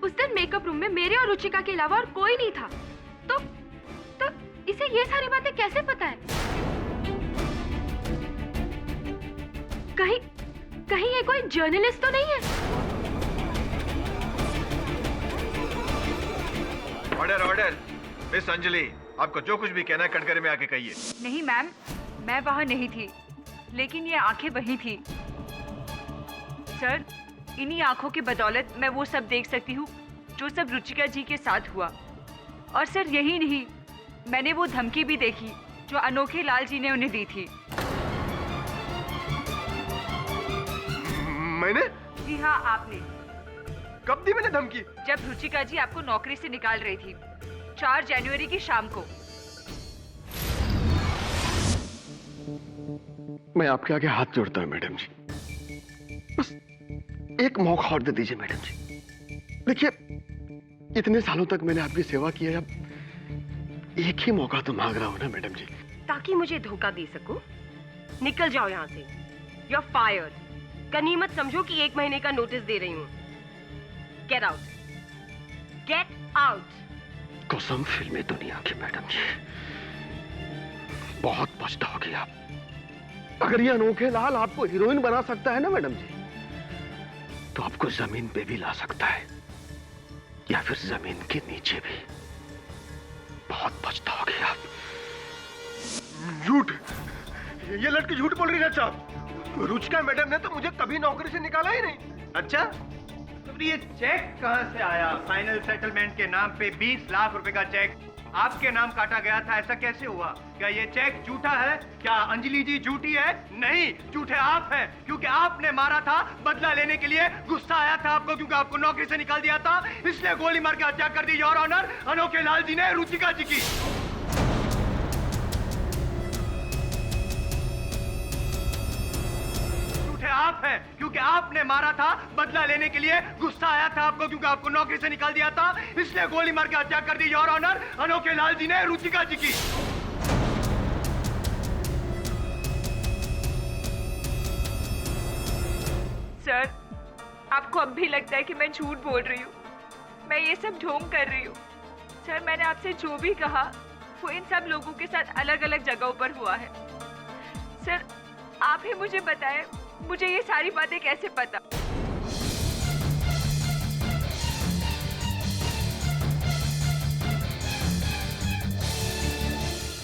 उस दिन मेकअप रूम में मेरे और रुचिका के अलावा और कोई नहीं था। तो इसे ये सारी बातें कैसे पता है? कहीं ये कोई जर्नलिस्ट तो नहीं है? Order order. मिस अंजलि, आपको जो कुछ भी कहना है कटघरे में आके कहिए। नहीं मैम, मैं वहाँ नहीं थी, लेकिन ये आंखें वही थी। सर, इन्हीं आंखों की बदौलत मैं वो सब देख सकती हूँ जो सब रुचिका जी के साथ हुआ। और सर यही नहीं, मैंने वो धमकी भी देखी जो अनोखे लाल जी ने उन्हें दी थी। मैंने? जी हाँ, आपने। कब दी मैंने धमकी? जब रुचिका जी आपको नौकरी से निकाल रही थी, 4 जनवरी की शाम को। मैं आपके आगे हाथ जोड़ता हूँ मैडम जी, बस एक मौका और दे दीजिए मैडम जी। देखिए, इतने सालों तक मैंने आपकी सेवा की है, अब एक ही मौका तो मांग रहा हूँ ना मैडम जी। ताकि मुझे धोखा दे सको। निकल जाओ यहाँ से। You're fired. गनीमत समझो कि 1 महीने का नोटिस दे रही हूँ। Get out. Get out. कसम फिल्मी दुनिया की मैडम जी, बहुत पछताओगे आप। अगर ये अनोखे लाल आपको हीरोइन बना सकता है ना मैडम जी, तो आपको जमीन पे भी ला सकता है, या फिर जमीन के नीचे भी। बहुत पछताओगे आप। झूठ, ये लड़की झूठ बोल रही है साहब। रुचिका मैडम ने तो मुझे कभी नौकरी से निकाला ही नहीं। अच्छा, तो ये चेक कहाँ से आया? फाइनल सेटलमेंट के नाम पे 20 लाख रुपए का चेक आपके नाम काटा गया था, ऐसा कैसे हुआ? क्या ये चेक झूठा है? क्या अंजलि जी झूठी है? नहीं, झूठे आप हैं, क्योंकि आपने मारा था बदला लेने के लिए। गुस्सा आया था आपको क्योंकि आपको नौकरी से निकाल दिया था, इसलिए गोली मार के हत्या कर दी योर ऑनर अनोखे लाल जी ने रुचिका जी की। आप हैं, क्योंकि आपने मारा था बदला लेने के लिए। गुस्सा आया था आपको क्योंकि आपको नौकरी से निकाल दिया था, इसलिए गोली मार के हत्या कर दी योर ऑनर अनोखे लाल जी ने रुचिका जी की। सर, आपको अब भी लगता है कि मैं झूठ बोल रही हूँ? मैं ये सब ढोंग कर रही हूँ? सर, मैंने आपसे जो भी कहा वो इन सब लोगों के साथ अलग अलग जगहों पर हुआ है। सर, आप ही मुझे बताएं, मुझे ये सारी बातें कैसे पता?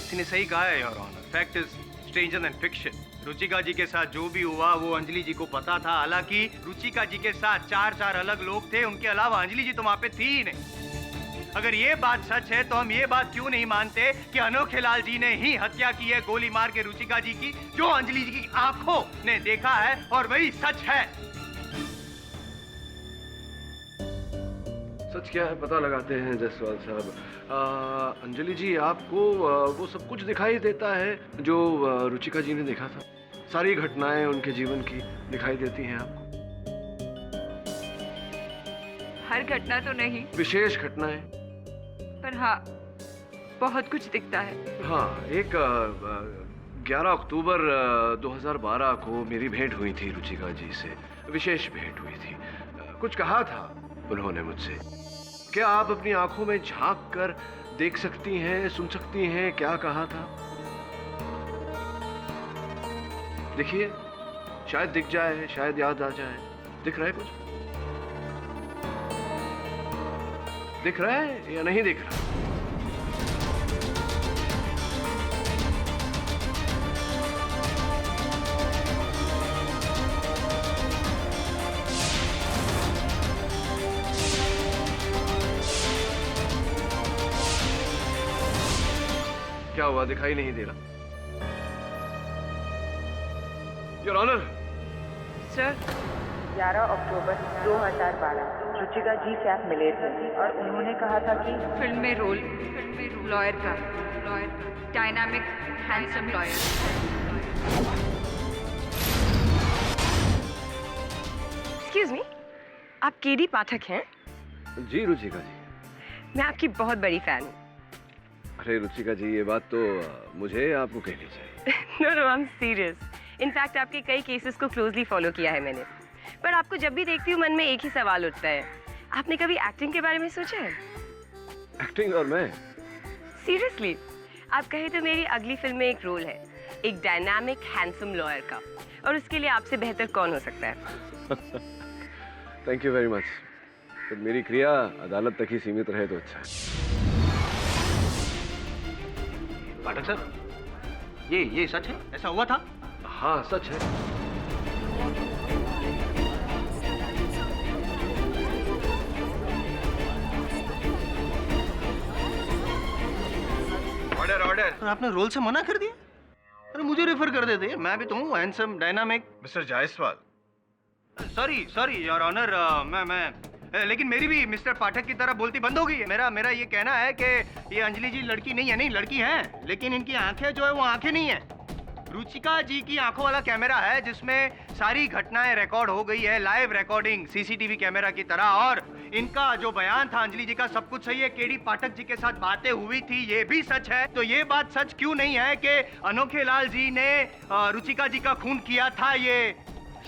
इसने सही कहा है your honour. Fact is stranger than fiction. Ruchika ji के साथ जो भी हुआ वो अंजलि जी को पता था। हालांकि रुचिका जी के साथ 4 अलग लोग थे, उनके अलावा अंजलि जी तो वहां पे थी ही नहीं। अगर ये बात सच है तो हम ये बात क्यों नहीं मानते कि अनोखे लाल जी ने ही हत्या की है गोली मार के रुचिका जी की, जो अंजलि जी की आंखों ने देखा है और वही सच है। सच क्या है पता लगाते हैं जसवाल साहब। अंजलि जी, आपको वो सब कुछ दिखाई देता है जो रुचिका जी ने देखा था? सारी घटनाएं उनके जीवन की दिखाई देती हैं आपको? हर घटना तो नहीं, विशेष घटनाएं। पर हाँ बहुत कुछ दिखता है। हाँ, एक 11 अक्टूबर 2012 को मेरी भेंट हुई थी रुचिका जी से, विशेष भेंट हुई थी। कुछ कहा था उन्होंने मुझसे। क्या आप अपनी आंखों में झांक कर देख सकती हैं, सुन सकती हैं क्या कहा था? देखिए, शायद दिख जाए, शायद याद आ जाए। दिख रहा है कुछ? दिख रहा है या नहीं दिख रहा? क्या हुआ, दिखाई नहीं दे रहा? Your honour. सर, 11 अक्टूबर 2012 रुचिका जी से आप मिले थे और उन्होंने कहा था कि फिल्म में रोल लॉयर का, dynamic handsome lawyer. Excuse me, आप केडी पाठक हैं? जी रुचिका जी। मैं आपकी बहुत बड़ी फैन हूँ। अरे रुचिका जी, ये बात तो मुझे आपको कहनी चाहिए। No no, I am serious. In fact आपके कई केसेस को क्लोजली फॉलो किया है मैंने। पर आपको जब भी देखती हूँ मन में एक ही सवाल उठता है, आपने कभी एक्टिंग के बारे में सोचा है? एक्टिंग और मैं? सीरियसली, आप कहे तो मेरी अगली फिल्म में एक रोल है, एक डायनामिक हैंडसम लॉयर का, और उसके लिए आपसे बेहतर कौन हो सकता है? Thank you very much. तो मेरी क्रिया अदालत तक ही सीमित रहे तो अच्छा है। पाठक सर, ये सच है? ऐसा हुआ था? हाँ सच है। Order order. आपने रोल से मना कर दिया? अरे मुझे रेफर कर देते, मैं भी तो हूँ handsome dynamic. Mister Jaiswal. Sorry your honour, लेकिन मेरी भी मिस्टर पाठक की तरह बोलती बंद हो गई है। मेरा ये कहना है कि ये अंजलि जी लड़की नहीं है, नहीं लड़की है, लेकिन इनकी आंखें जो है वो आंखें नहीं है। रुचिका जी की आंखों वाला कैमरा है जिसमें सारी घटनाएं रिकॉर्ड हो गई है, लाइव रिकॉर्डिंग सीसीटीवी कैमरा की तरह। और इनका जो बयान था अंजलि जी का, सब कुछ सही है। केडी पाठक जी के साथ बातें हुई थी, ये भी सच है। तो ये बात सच क्यों नहीं है कि अनोखे लाल जी ने रुचिका जी का खून किया था? ये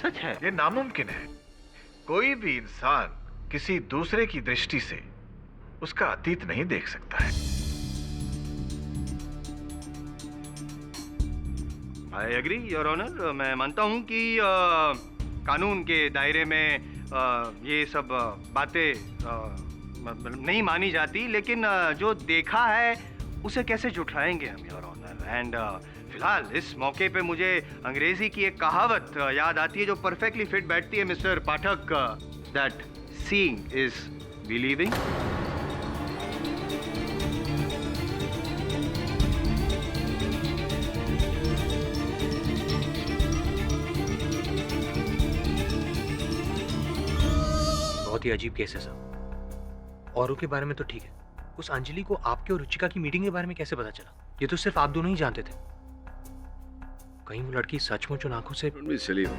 सच है। ये नामुमकिन है। कोई भी इंसान किसी दूसरे की दृष्टि से उसका अतीत नहीं देख सकता है। I agree your honour. मैं मानता हूं कि कानून के दायरे में ये सब बातें नहीं मानी जाती, लेकिन जो देखा है उसे कैसे झुठलाएंगे हम योर ऑनर। एंड फिलहाल इस मौके पे मुझे अंग्रेजी की एक कहावत याद आती है जो परफेक्टली फिट बैठती है mister Pathak, that seeing is believing. बहुत ही अजीब केस है सर। औरों के बारे में तो ठीक है, उस अंजलि को आपके और रुचिका की मीटिंग के बारे में कैसे पता चला? ये तो सिर्फ आप दोनों ही जानते थे। कहीं वो लड़की सचमुच उन आंखों से चली हो?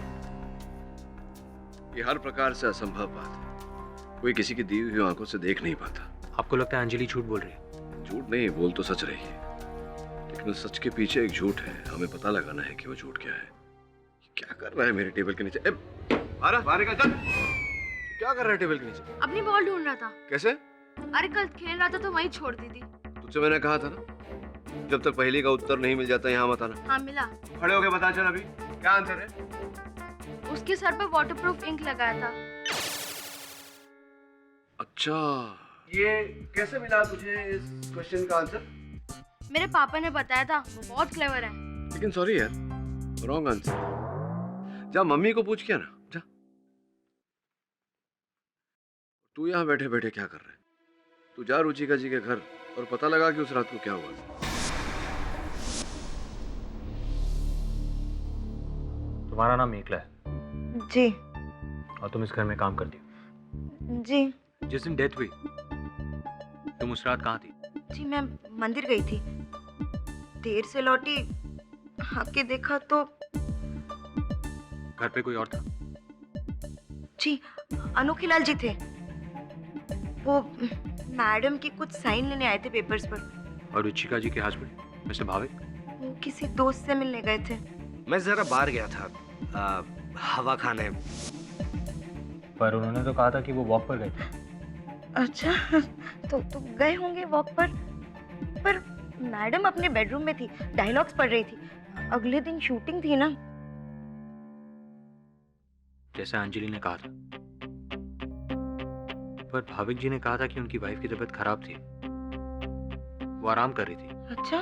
ये हर प्रकार से असंभव बात है। कोई किसी की दी हुई आंखों से देख नहीं पाता। आपको लगता है अंजलि झूठ बोल रही है? झूठ नहीं, बोल तो सच रही है, लेकिन उस सच के पीछे एक झूठ है। हमें पता लगाना है कि वो झूठ क्या है। क्या कर रहा है मेरे टेबल के नीचे? बाहर निकल, चल। क्या कर रहा है टेबल के नीचे? अपनी बॉल ढूंढ रहा था। कैसे? अरे कल खेल रहा था तो वहीं छोड़ दी थी। तुझसे मैंने कहा था ना, जब तक पहेली का उत्तर नहीं मिल जाता यहाँ मत आना। हाँ मिला। खड़े होके बता चल अभी क्या आंसर है? उसके सर पर वाटरप्रूफ इंक लगाया था। अच्छा, ये कैसे मिला तुझे इस क्वेश्चन का आंसर? मेरे पापा ने बताया था, वो बहुत क्लेवर है। लेकिन सॉरी यार, रॉन्ग आंसर। जा मम्मी को पूछ के ना, जा। तू यहाँ बैठे बैठे क्या कर रहा है? तू जा रुचिका जी के घर और पता लगा कि उस रात को क्या हुआ था। तुम्हारा नाम मेखला है? जी। और तुम इस घर में काम करती हो? जी। जिस दिन डेथ हुई तुम उस रात कहाँ थी? जी मैं मंदिर गई थी, देर से लौटी, आके देखा तो घर पे कोई और था? जी अनोखे लाल जी थे। वो मैडम की कुछ साइन लेने आए थे पेपर्स पर। और रुचिका जी के हस्बैंड मिस्टर भाविक? वो किसी दोस्त से मिलने गए थे। मैं जरा बाहर गया था हवा खाने। पर उन्होंने तो कहा था कि वो वॉक पर गए थे। अच्छा, तो गए होंगे वॉक पर मैडम अपने बेडरूम में थी, डायलॉग्स पढ़ रही थी। अगले दिन शूटिंग थी ना। जैसा अंजलि ने कहा था। पर भाविक जी ने कहा था कि उनकी वाइफ की तबीयत खराब थी, वो आराम कर रही थी। अच्छा,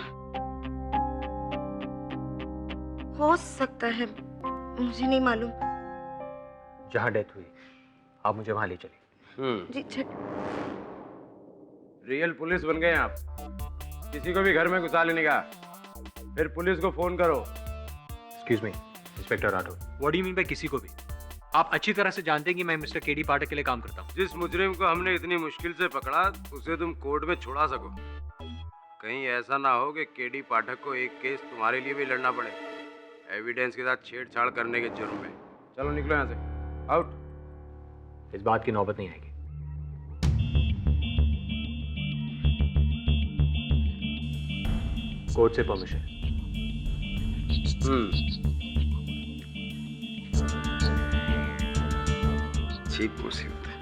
हो सकता है, मुझे नहीं मालूम। जहाँ डेथ हुई आप मुझे वहां ले चलिए। जी छट। रियल पुलिस बन गए आप। किसी को भी घर में घुसा लेने का, फिर पुलिस को फोन करो। Excuse me inspector Rathore, what do you mean by किसी को भी? आप अच्छी तरह से जानते हैं कि मैं मिस्टर केडी पाठक के लिए काम करता हूँ। जिस मुजरिम को हमने इतनी मुश्किल से पकड़ा उसे तुम कोर्ट में छुड़ा सको। कहीं ऐसा ना हो कि केडी पाठक को एक केस तुम्हारे लिए भी लड़ना पड़े, एविडेंस के साथ छेड़छाड़ करने के जुर्म में। चलो निकलो यहाँ से, आउट। इस बात की नौबत नहीं आएगी। कोर्ट से परमिशन। ठीक मुसीबत है।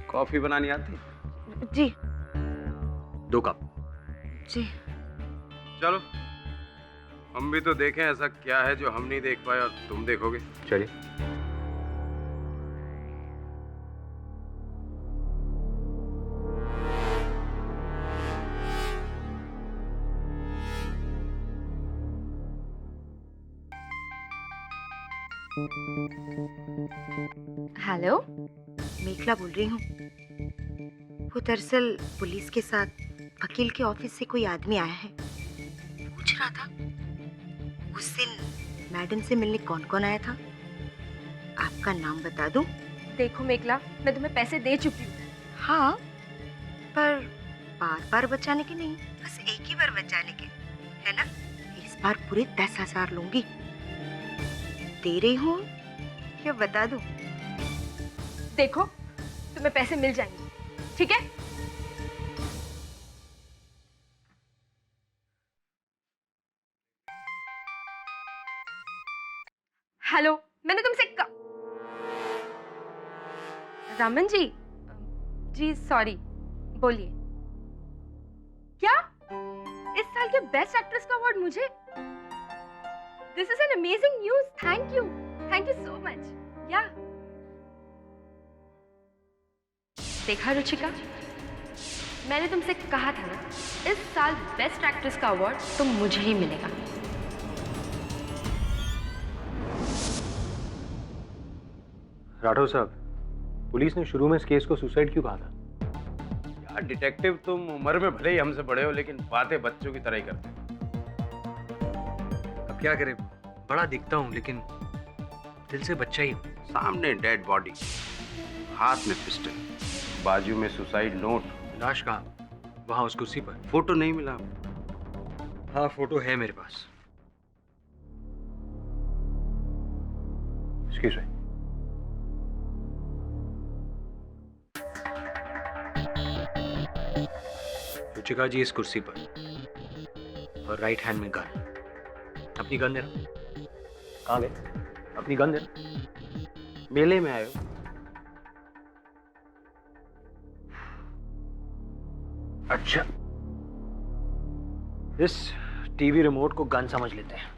कॉफी बनानी आती? जी। 2 कप। जी। चलो हम भी तो देखें ऐसा क्या है जो हम नहीं देख पाए और तुम देखोगे। चलिए। हेलो, मेखला बोल रही हूँ। वो दरअसल पुलिस के साथ वकील के ऑफिस से कोई आदमी आया है। पूछ रहा था उस दिन मैडम से मिलने कौन कौन आया था। आपका नाम बता दूं? देखो मेखला, मैं तुम्हें पैसे दे चुकी हूँ। हाँ, पर बार बार बचाने के नहीं, बस एक ही बार बचाने के, है ना? इस बार पूरे 10,000 लूंगी। दे रही हूँ या बता दूं? देखो, तुम्हें पैसे मिल जाएंगे, ठीक है? हेलो, मैंने तुमसे रमन जी सॉरी, बोलिए। क्या इस साल के बेस्ट एक्ट्रेस का अवार्ड मुझे? This is an amazing news. Thank you so much. या देखा रुचिका, मैंने तुमसे कहा था ना, इस साल बेस्ट एक्ट्रेस का अवार्ड तो मुझे ही मिलेगा। राठौर साहब, पुलिस ने शुरू में इस केस को सुसाइड क्यों कहा था? यार डिटेक्टिव, तुम उम्र में भले ही हमसे बड़े हो लेकिन बातें बच्चों की तरह ही करते हो। अब क्या करें, बड़ा दिखता हूँ लेकिन दिल से बच्चा ही हूँ। सामने डेड बॉडी, हाथ में पिस्टल, बाजू में सुसाइड नोट। लाश कहाँ? वहाँ उस कुर्सी पर। फोटो नहीं मिला? हाँ, फोटो है मेरे पास। Excuse me. रुचिका जी इस कुर्सी पर और राइट हैंड में गन। अपनी गन देना। कहाँ गए? अपनी गन देना। मेले में आए हो? अच्छा, इस टीवी रिमोट को गन समझ लेते हैं।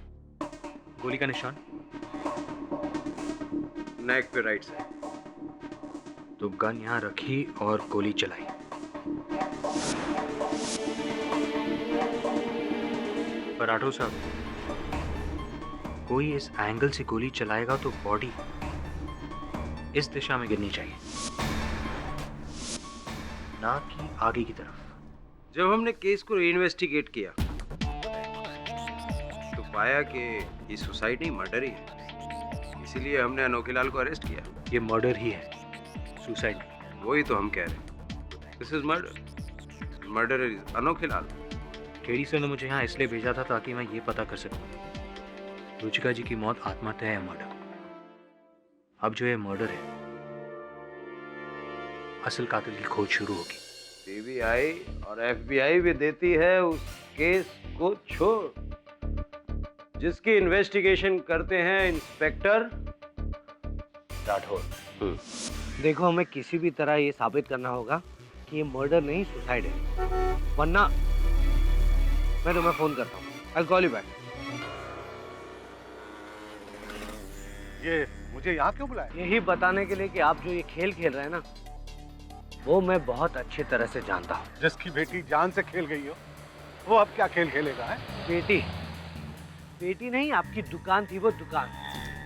गोली का निशान? नेक पे राइट साइड। तो गन यहां रखी और गोली चलाई। पर राठौर साहब, कोई इस एंगल से गोली चलाएगा तो बॉडी इस दिशा में गिरनी चाहिए, ना कि आगे की तरफ। जब हमने केस को इन्वेस्टिगेट किया तो पाया कि ये सुसाइड नहीं, मर्डर ही है। इसीलिए हमने अनोखीलाल को अरेस्ट किया। ये मर्डर ही है, सुसाइड। वही तो हम कह रहे हैं, this is murder. Murder is Anokhilal. KD sir ने मुझे यहाँ इसलिए भेजा था ताकि मैं ये पता कर सकूं रुचिका जी की मौत आत्महत्या है या मर्डर। अब जो ये मर्डर है, असल कातिल की खोज शुरू होगी। सीबीआई और एफबीआई भी देती है उस केस को छोड़ जिसकी इन्वेस्टिगेशन करते हैं इंस्पेक्टर राठौर। देखो, हमें किसी भी तरह ये साबित करना होगा कि ये मर्डर नहीं सुसाइड है, वरना मैं तुम्हें फोन करता हूँ। I'll call you back. ये मुझे यहाँ क्यों बुलाया? यही बताने के लिए कि आप जो ये खेल खेल रहे हैं ना, वो मैं बहुत अच्छी तरह से जानता हूँ। जिसकी बेटी जान से खेल गई हो, वो अब क्या खेल खेलेगा है? बेटी नहीं, आपकी दुकान थी वो दुकान,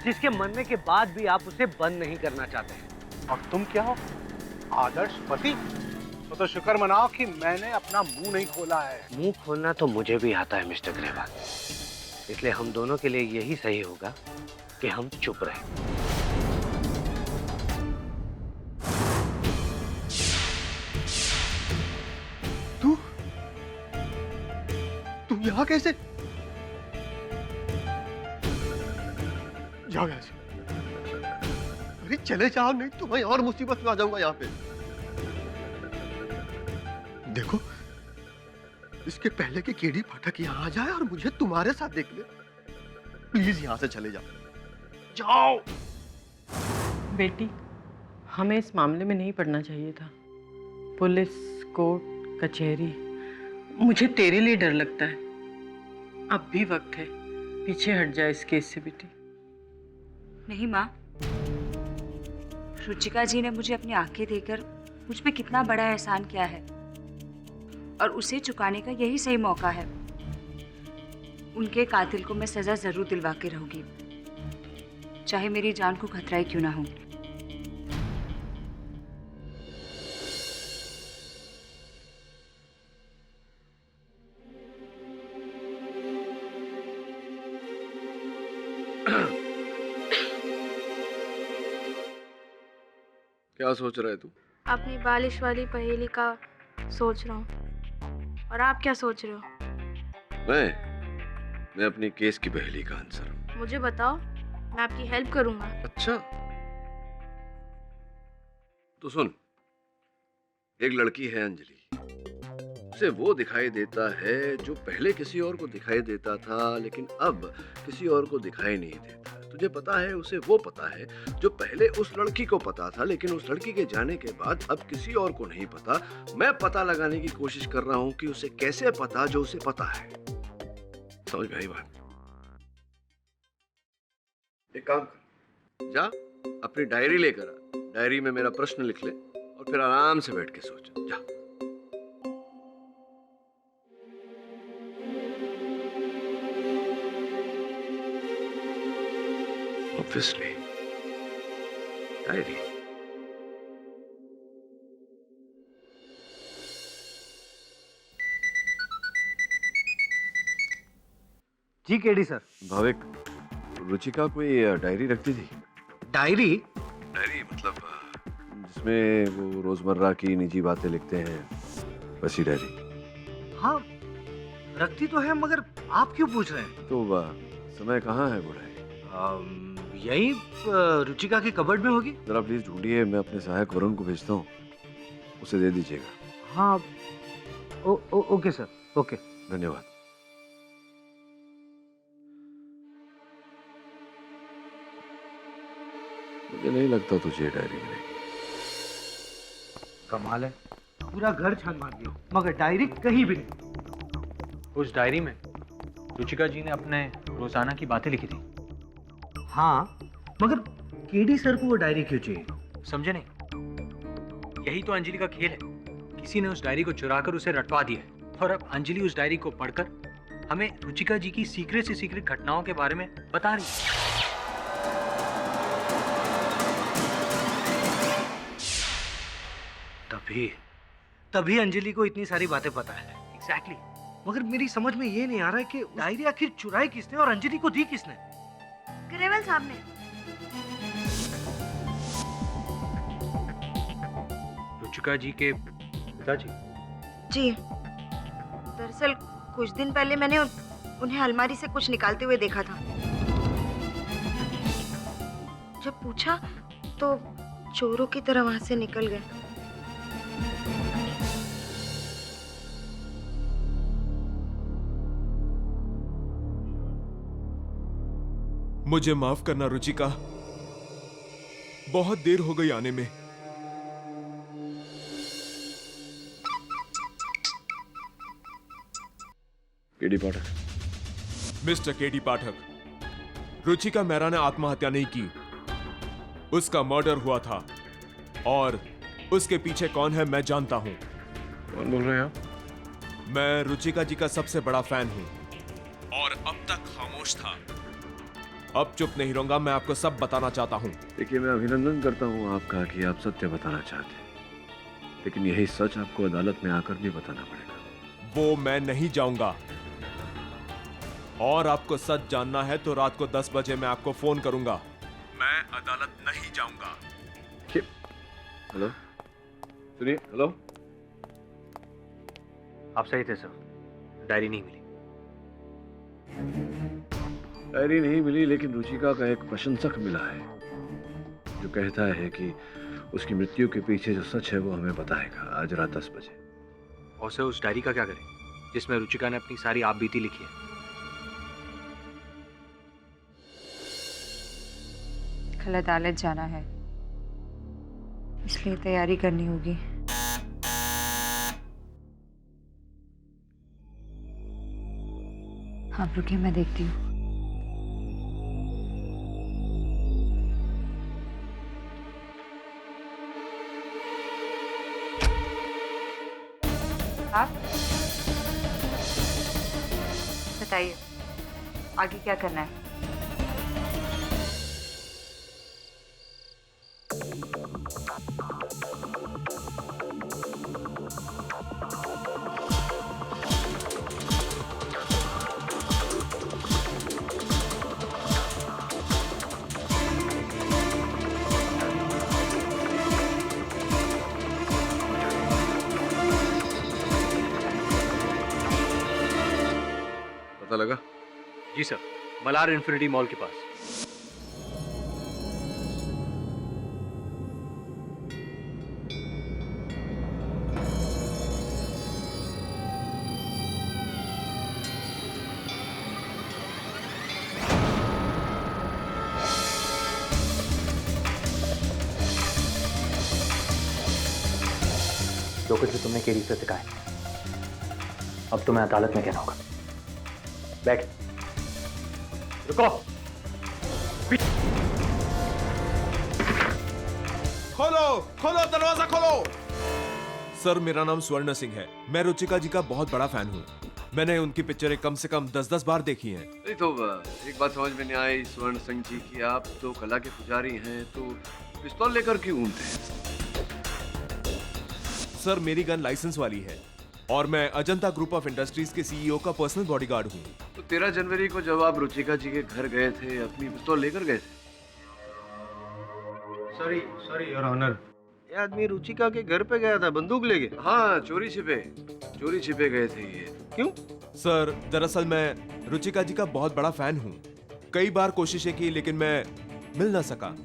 जिसके मरने के बाद भी आप उसे बंद नहीं करना चाहते हैं। और तुम क्या हो? आदर्श पति? तो शुक्र मनाओ कि मैंने अपना मुंह नहीं खोला है। मुंह खोलना तो मुझे भी आता है मिस्टर ग्रेवाल, इसलिए हम दोनों के लिए यही सही होगा कि हम चुप रहें। तुम यहाँ कैसे? जाओ यहाँ से। अरे चले जाओ, नहीं तो मैं और मुसीबत में आ जाऊंगा यहाँ पे। देखो, इसके पहले कि केडी पाठक यहाँ आ जाए और मुझे तुम्हारे साथ देख ले, प्लीज यहाँ से चले जाओ। जाओ। बेटी, हमें इस मामले में नहीं पड़ना चाहिए था। पुलिस, कोर्ट, कचहरी, मुझे तेरे लिए डर लगता है। अब भी वक्त है, पीछे हट जाए इस केस से बेटी। नहीं माँ, रुचिका जी ने मुझे अपनी आंखें देकर मुझ पे कितना बड़ा एहसान किया है, और उसे चुकाने का यही सही मौका है। उनके कातिल को मैं सजा जरूर दिलवा के रहूंगी, चाहे मेरी जान को खतरा ही क्यों ना हो। क्या सोच रहा है तू? अपनी बालिश वाली पहेली का सोच रहा हूँ। और आप क्या सोच रहे हो? मैं अपनी केस की पहेली का आंसर। मुझे बताओ, मैं आपकी हेल्प करूंगा। अच्छा, तो सुन, एक लड़की है अंजलि, उसे वो दिखाई देता है जो पहले किसी और को दिखाई देता था, लेकिन अब किसी और को दिखाई नहीं देता। तुझे पता है उसे वो पता है जो पहले उस लड़की को पता था, लेकिन उस लड़की के जाने के बाद अब किसी और को नहीं पता। मैं पता लगाने की कोशिश कर रहा हूं कि उसे कैसे पता जो उसे पता है। समझ में आई बात? एक काम कर, जा अपनी डायरी लेकर आ, डायरी में मेरा प्रश्न लिख ले और फिर आराम से बैठ के सोच। जा। Obviously, diary. जी केडी सर। भाविक, रुचिका कोई डायरी रखती थी? डायरी? डायरी मतलब जिसमें वो रोजमर्रा की निजी बातें लिखते हैं, वैसी डायरी। हाँ, रखती तो है, मगर आप क्यों पूछ रहे हैं? तो समय कहाँ है वो डायरी? यही रुचिका की कबर्ड में होगी। जरा प्लीज ढूंढिए, मैं अपने सहायक वरुण को भेजता हूँ, उसे दे दीजिएगा। हाँ, ओके सर, ओके। धन्यवाद। मुझे नहीं लगता तुझे डायरी मिलेगी। कमाल है, पूरा घर छान मार दिया, मगर डायरी कहीं भी नहीं। उस डायरी में रुचिका जी ने अपने रोजाना की बातें लिखी थी। हाँ, मगर केडी सर को वो डायरी क्यों चाहिए? समझे नहीं? यही तो अंजलि का खेल है। किसी ने उस डायरी को चुराकर उसे रटवा दिया है, और अब अंजलि उस डायरी को पढ़कर हमें रुचिका जी की सीक्रेट से सीक्रेट घटनाओं के बारे में बता रही है। तभी अंजलि को इतनी सारी बातें पता है। एग्जैक्टली। मगर मेरी समझ में ये नहीं आ रहा है कि डायरी आखिर चुराई किसने और अंजलि को दी किसने? ग्रेवाल साहब ने। रुचिका जी के पिताजी? जी, दरअसल कुछ दिन पहले मैंने उन्हें अलमारी से कुछ निकालते हुए देखा था। जब पूछा तो चोरों की तरह वहां से निकल गए। मुझे माफ करना रुचिका, बहुत देर हो गई आने में। केडी पाठक। मिस्टर केडी पाठक, रुचिका मेहरा ने आत्महत्या नहीं की, उसका मर्डर हुआ था और उसके पीछे कौन है मैं जानता हूं। कौन बोल रहे हैं आप? मैं रुचिका जी का सबसे बड़ा फैन हूं और अब तक खामोश था। अब चुप नहीं रहूंगा, मैं आपको सब बताना चाहता हूं। देखिए, मैं अभिनंदन करता हूं आपका कि आप सत्य बताना चाहते हैं, लेकिन यही सच आपको अदालत में आकर भी बताना पड़ेगा। वो मैं नहीं जाऊंगा, और आपको सच जानना है तो रात को 10 बजे मैं आपको फोन करूंगा। मैं अदालत नहीं जाऊंगा। हेलो, सुनिए। हेलो, आप सही थे सर, डायरी नहीं मिली। डायरी नहीं मिली, लेकिन रुचिका का एक प्रशंसक मिला है जो कहता है कि उसकी मृत्यु के पीछे जो सच है वो हमें बताएगा आज रात 10 बजे। और सर उस डायरी का क्या करें जिसमें रुचिका ने अपनी सारी आपबीती लिखी है? कल अदालत जाना है, इसलिए तैयारी करनी होगी। आप रुकिए, मैं देखती हूँ। आप बताइए, आगे क्या करना है? पता लगा? जी सर, मलार इन्फिनिटी मॉल के पास। जो कुछ भी तुमने केडी से सिखाया, अब तुम्हें अदालत में कहना होगा। बैठ। रुको। खोलो, खोलो, दरवाजा खोलो। सर, मेरा नाम स्वर्ण सिंह है। मैं रुचिका जी का बहुत बड़ा फैन हूँ। मैंने उनकी पिक्चरें कम से कम 10-10 बार देखी हैं। नहीं तो एक बात समझ में नहीं आई स्वर्ण सिंह जी कि आप तो कला के पुजारी हैं, तो पिस्तौल लेकर क्यों घूमते हैं? सर, मेरी गन लाइसेंस वाली है और मैं अजंता ग्रुप ऑफ इंडस्ट्रीज के सीईओ का पर्सनल बॉडीगार्ड हूँ। तो 13 जनवरी को जब आप रुचिका जी के घर गए थे, अपनी पिस्तौल लेकर गए थे? सॉरी योर ऑनर, ये आदमी रुचिका के घर पे गया था, बंदूक लेके। हाँ, चोरी छिपे गए थे ये। क्यों? सर, दरअसल मैं रुचिका जी का बहुत बड़ा फैन हूँ। कई बार कोशिशें की लेकिन मैं मिल ना सका।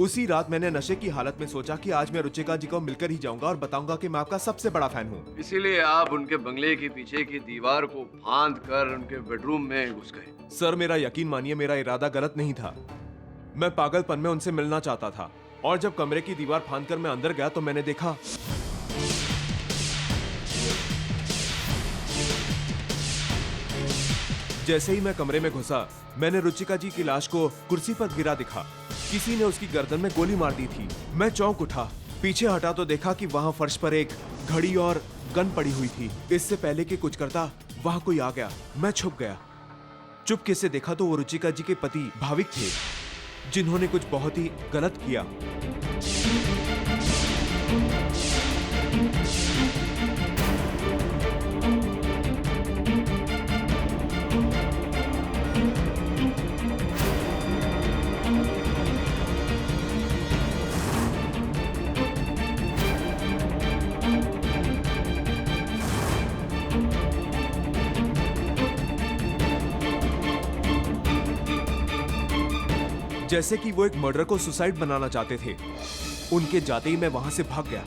उसी रात मैंने नशे की हालत में सोचा कि आज मैं रुचिका जी को मिलकर ही जाऊंगा और बताऊंगा कि मैं आपका सबसे बड़ा फैन हूँ। इसीलिए आप उनके बंगले के पीछे की दीवार को फांद कर उनके बेडरूम में घुस गए। सर, मेरा यकीन मानिए, मेरा इरादा गलत नहीं था। मैं पागलपन में उनसे मिलना चाहता था और जब कमरे की दीवार फांदकर मैं अंदर गया तो मैंने देखा जैसे ही मैं कमरे में घुसा, मैंने रुचिका जी की लाश को कुर्सी पर गिरा दिखा। किसी ने उसकी गर्दन में गोली मार दी थी। मैं चौंक उठा, पीछे हटा तो देखा कि वहां फर्श पर एक घड़ी और गन पड़ी हुई थी। इससे पहले कि कुछ करता, वहां कोई आ गया। मैं छुप गया। चुपके से देखा तो वो रुचिका जी के पति भाविक थे, जिन्होंने कुछ बहुत ही गलत किया। जैसे कि वो एक मर्डर को सुसाइड बनाना चाहते थे। उनके जाते ही मैं वहां से भाग गया।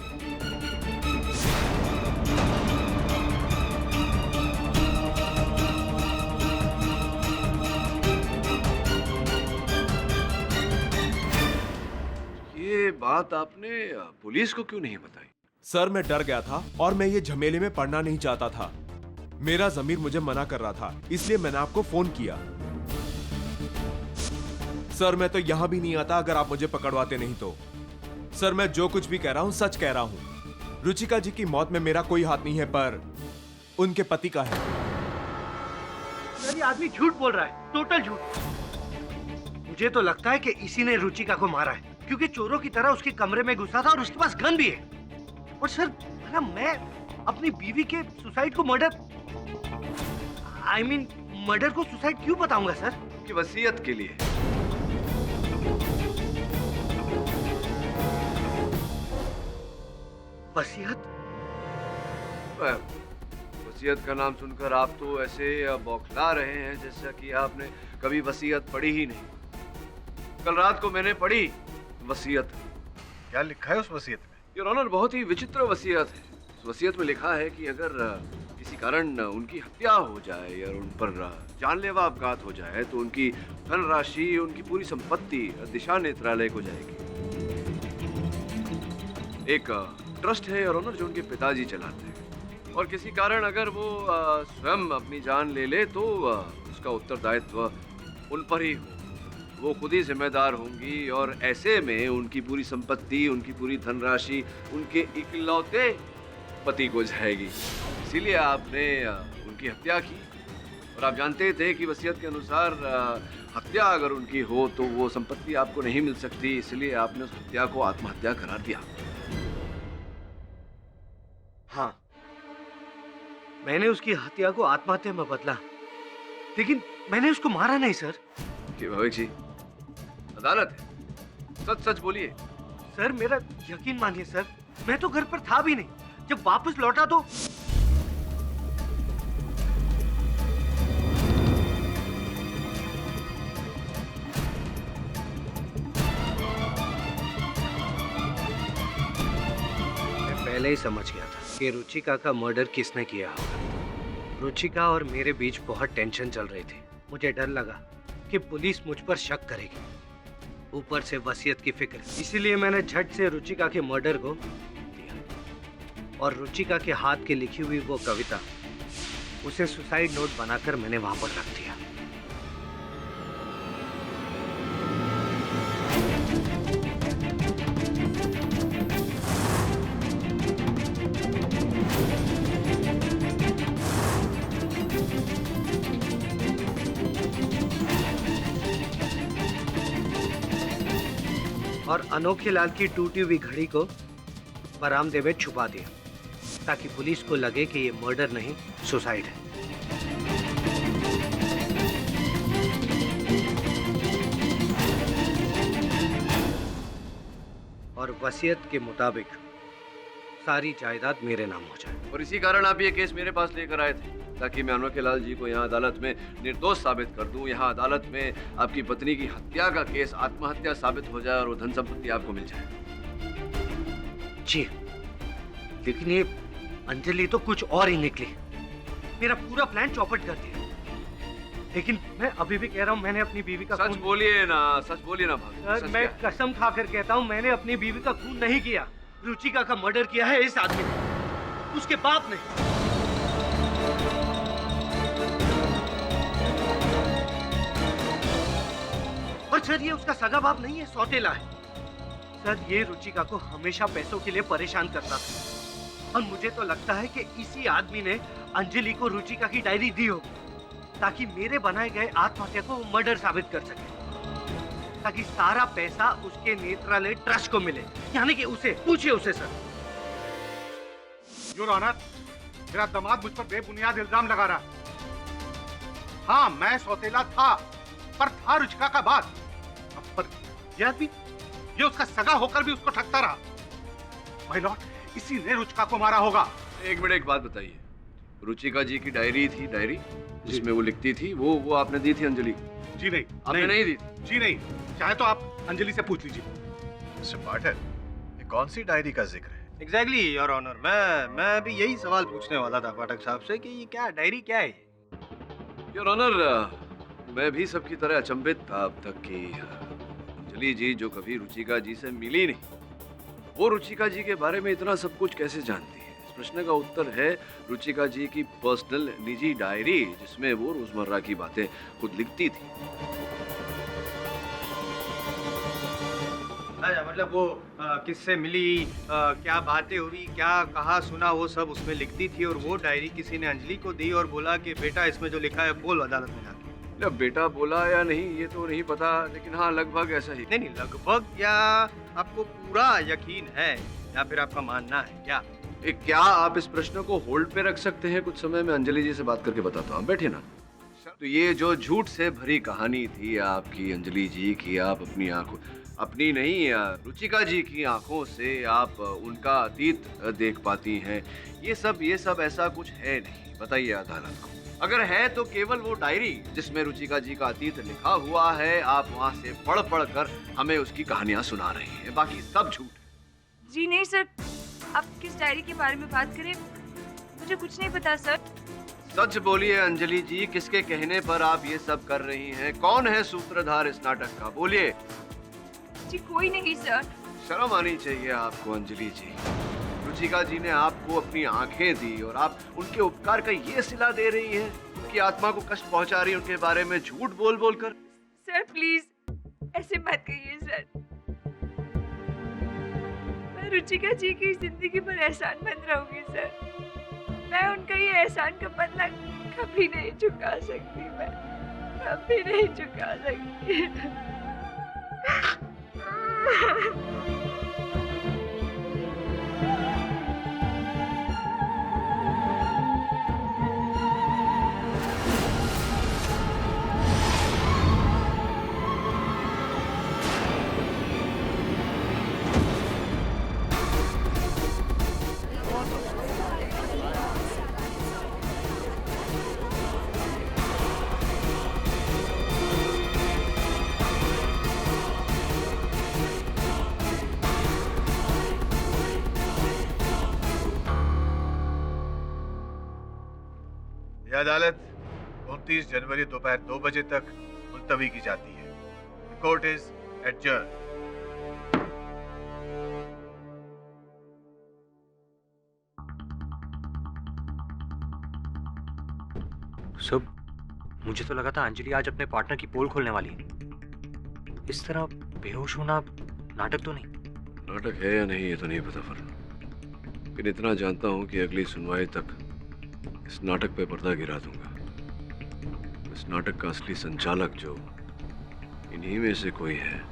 बात आपने पुलिस को क्यों नहीं बताई? सर मैं डर गया था और मैं ये झमेले में पड़ना नहीं चाहता था। मेरा ज़मीर मुझे मना कर रहा था, इसलिए मैंने आपको फोन किया। सर मैं तो यहां भी नहीं आता अगर आप मुझे पकड़वाते नहीं तो। सर मैं जो कुछ भी कह रहा हूं सच कह रहा हूं। रुचिका जी की मौत में मेरा कोई हाथ नहीं है, पर उनके पति का है। सर ये आदमी झूठ बोल रहा है, टोटल झूठ। मुझे तो लगता है कि इसी ने रुचिका को मारा है, क्योंकि चोरों की तरह उसके कमरे में घुसा था और उसके पास गन भी है। और सर ना मैं अपनी बीवी के सुसाइड को मर्डर मर्डर को सुसाइड क्यों बताऊंगा सर? कि वसीयत के लिए। वसीयत? वसीयत का नाम सुनकर आप तो ऐसे बौखला रहे हैं जैसा कि आपने कभी वसीयत पढ़ी ही नहीं। कल रात को मैंने पढ़ी वसीयत। क्या लिखा है उस वसीयत में? योर ऑनर, बहुत ही विचित्र वसीयत है। उस वसीयत में लिखा है कि अगर किसी कारण उनकी हत्या हो जाए या उन पर जानलेवा अपघात हो जाए तो उनकी धनराशि, उनकी पूरी संपत्ति दिशा नेत्रालय को जाएगी। एक ट्रस्ट है योर ऑनर जो उनके पिताजी चलाते हैं, और किसी कारण अगर वो स्वयं अपनी जान ले ले तो उसका उत्तरदायित्व उन पर ही हो। वो खुद ही जिम्मेदार होंगी और ऐसे में उनकी पूरी संपत्ति, उनकी पूरी धनराशि उनके इकलौते पति को जाएगी। इसीलिए आपने उनकी हत्या की, और आप जानते थे कि वसीयत के अनुसार हत्या अगर उनकी हो तो वो संपत्ति आपको नहीं मिल सकती, इसलिए आपने उस हत्या को आत्महत्या करार दिया। हाँ, मैंने उसकी हत्या को आत्महत्या में बदला, लेकिन मैंने उसको मारा नहीं सर। कि भाविक जी, अदालत है, सच सच बोलिए। सर मेरा यकीन मानिए सर, मैं तो घर पर था भी नहीं। जब वापस लौटा तो मैं पहले ही समझ गया था कि रुचिका का मर्डर किसने किया होगा। रुचिका और मेरे बीच बहुत टेंशन चल रही थी। मुझे डर लगा कि पुलिस मुझ पर शक करेगी, ऊपर से वसीयत की फिक्र। इसीलिए मैंने झट से रुचिका के मर्डर को दिया, और रुचिका के हाथ की लिखी हुई वो कविता, उसे सुसाइड नोट बनाकर मैंने वहां पर रख दिया। और अनोखे लाल की टूटी हुई घड़ी को बरामदे में छुपा दिया, ताकि पुलिस को लगे कि ये मर्डर नहीं सुसाइड है। और वसीयत के मुताबिक सारी जायदाद मेरे नाम हो जाए। और इसी कारण आप ये केस मेरे पास लेकर आए थे, ताकि मैं अनोखे लाल जी को यहाँ अदालत में निर्दोष साबित कर दूं। यहाँ अदालत में आपकी पत्नी की हत्या का केस आत्महत्या साबित हो जाए और वो धन संपत्ति आपको मिल जाए। जी, लेकिन ये अंजलि तो कुछ और ही निकली। मेरा पूरा प्लान चौपट कर दिया। लेकिन मैं अभी भी कह रहा हूँ, मैंने अपनी बीवी का सच बोलिए ना, सच बोलिए ना भाभी। सर मैं कसम खाकर कहता हूँ, मैंने अपनी बीवी का खून नहीं किया। रुचिका का मर्डर किया है इस आदमी ने, उसके बाप ने। और सर ये उसका सगा बाप नहीं है, सौतेला है। सर ये रुचिका को हमेशा पैसों के लिए परेशान करता था, और मुझे तो लगता है कि इसी आदमी ने अंजलि को रुचिका की डायरी दी होगी, ताकि मेरे बनाए गए आत्महत्या को मर्डर साबित कर सके, ताकि सारा पैसा उसके नेत्रालय ट्रस्ट को मिले। यानी कि उसे पूछिए उसे। सर योर ऑनर, मेरा दामाद मुझ पर बेबुनियाद इल्जाम लगा रहा। हाँ, मैं सौतेला था, पर था रुचिका का बाप। पर यह आदमी, ये उसका सगा होकर भी उसको ठगता रहा। माय लॉर्ड, इसी ने रुचिका को मारा होगा। एक मिनट, एक बात बताइए, रुचिका जी की डायरी थी, डायरी जिसमें वो लिखती थी, वो आपने दी थी अंजलि को? जी नहीं, आपने नहीं दी? जी नहीं, चाहे तो आप अंजलि से पूछ लीजिए। मिस्टर पाठक, ये कौन सी डायरी का जिक्र है? एग्जैक्टली योर ऑनर, मैं भी यही सवाल पूछने वाला था पाठक साहब से कि ये क्या डायरी क्या है? योर ऑनर, मैं भी सबकी तरह अचंभित था अब तक कि अंजलि जी जो कभी रुचिका जी से मिली नहीं, वो रुचिका जी के बारे में इतना सब कुछ कैसे जानती है? इस प्रश्न का उत्तर है रुचिका जी की पर्सनल निजी डायरी, जिसमें वो रोजमर्रा की बातें खुद लिखती थी। अच्छा, मतलब वो किससे मिली, क्या बातें हुई, क्या कहा सुना, वो सब उसमें लिखती थी। और वो डायरी किसी ने अंजलि को दी और बोला कि बेटा इसमें जो लिखा है बोल अदालत में जाके। अब बेटा बोला या नहीं ये तो नहीं पता, लेकिन हाँ लगभग ऐसा ही। नहीं, लगभग या आपको पूरा यकीन है या फिर आपका मानना है क्या? क्या आप इस प्रश्न को होल्ड पे रख सकते हैं? कुछ समय में अंजलि जी से बात करके बताता हूँ, बैठिए ना। तो ये जो झूठ से भरी कहानी थी आपकी अंजलि जी की, आप अपनी आंखों, अपनी नहीं रुचिका जी की आंखों से आप उनका अतीत देख पाती हैं, ये सब ऐसा कुछ है नहीं। बताइए अदालत को, अगर है तो केवल वो डायरी जिसमें रुचिका जी का अतीत लिखा हुआ है, आप वहाँ से पढ़ कर हमें उसकी कहानियां सुना रही हैं, बाकी सब झूठ। जी नहीं सर, आप किस डायरी के बारे में बात करें, मुझे कुछ नहीं पता सर। सच बोलिए अंजलि जी, किसके कहने पर आप ये सब कर रही हैं? कौन है सूत्रधार इस नाटक का? बोलिए। जी कोई नहीं सर। शर्म आनी चाहिए आपको अंजलि जी। रुचिका जी ने आपको अपनी आंखें दी और आप उनके उपकार का ये सिला दे रही हैं, उनकी आत्मा को कष्ट पहुंचा रही है उनके बारे में झूठ बोल कर। सर प्लीज ऐसे मत कहिए सर, मैं रुचिका जी की जिंदगी पर एहसानमंद रहूंगी सर। मैं उनका ये एहसान का बदला कभी नहीं चुका सकती, मैं कभी नहीं चुका सकती। अदालत 29 जनवरी दोपहर 2 बजे तक मुलतवी की जाती है। Court is adjourn. सब मुझे तो लगा था अंजलि आज अपने पार्टनर की पोल खोलने वाली है। इस तरह बेहोश होना नाटक तो नहीं? नाटक है या नहीं ये तो नहीं पता फरन, लेकिन इतना जानता हूं कि अगली सुनवाई तक इस नाटक पे पर्दा गिरा दूंगा। इस नाटक का असली संचालक जो इन्हीं में से कोई है।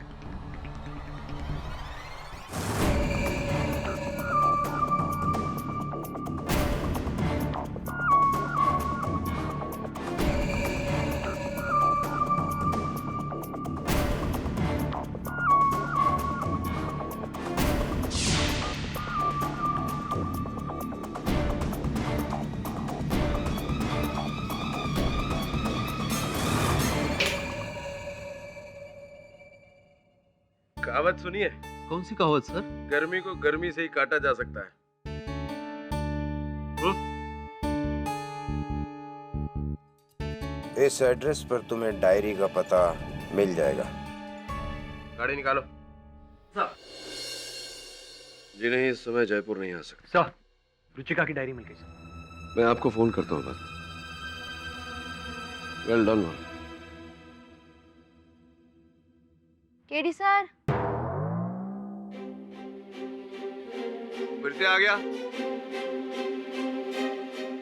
कहावत सुनिए। कौन सी कहावत सर? गर्मी को गर्मी से ही काटा जा सकता है। इस एड्रेस पर तुम्हें डायरी का पता मिल जाएगा। गाड़ी निकालो। जी नहीं, इस समय जयपुर नहीं आ सकते। सर, रुचिका की डायरी मिल गई सर। मैं आपको फोन करता हूँ बाद। Well done. केडी सर, फिर से आ गया?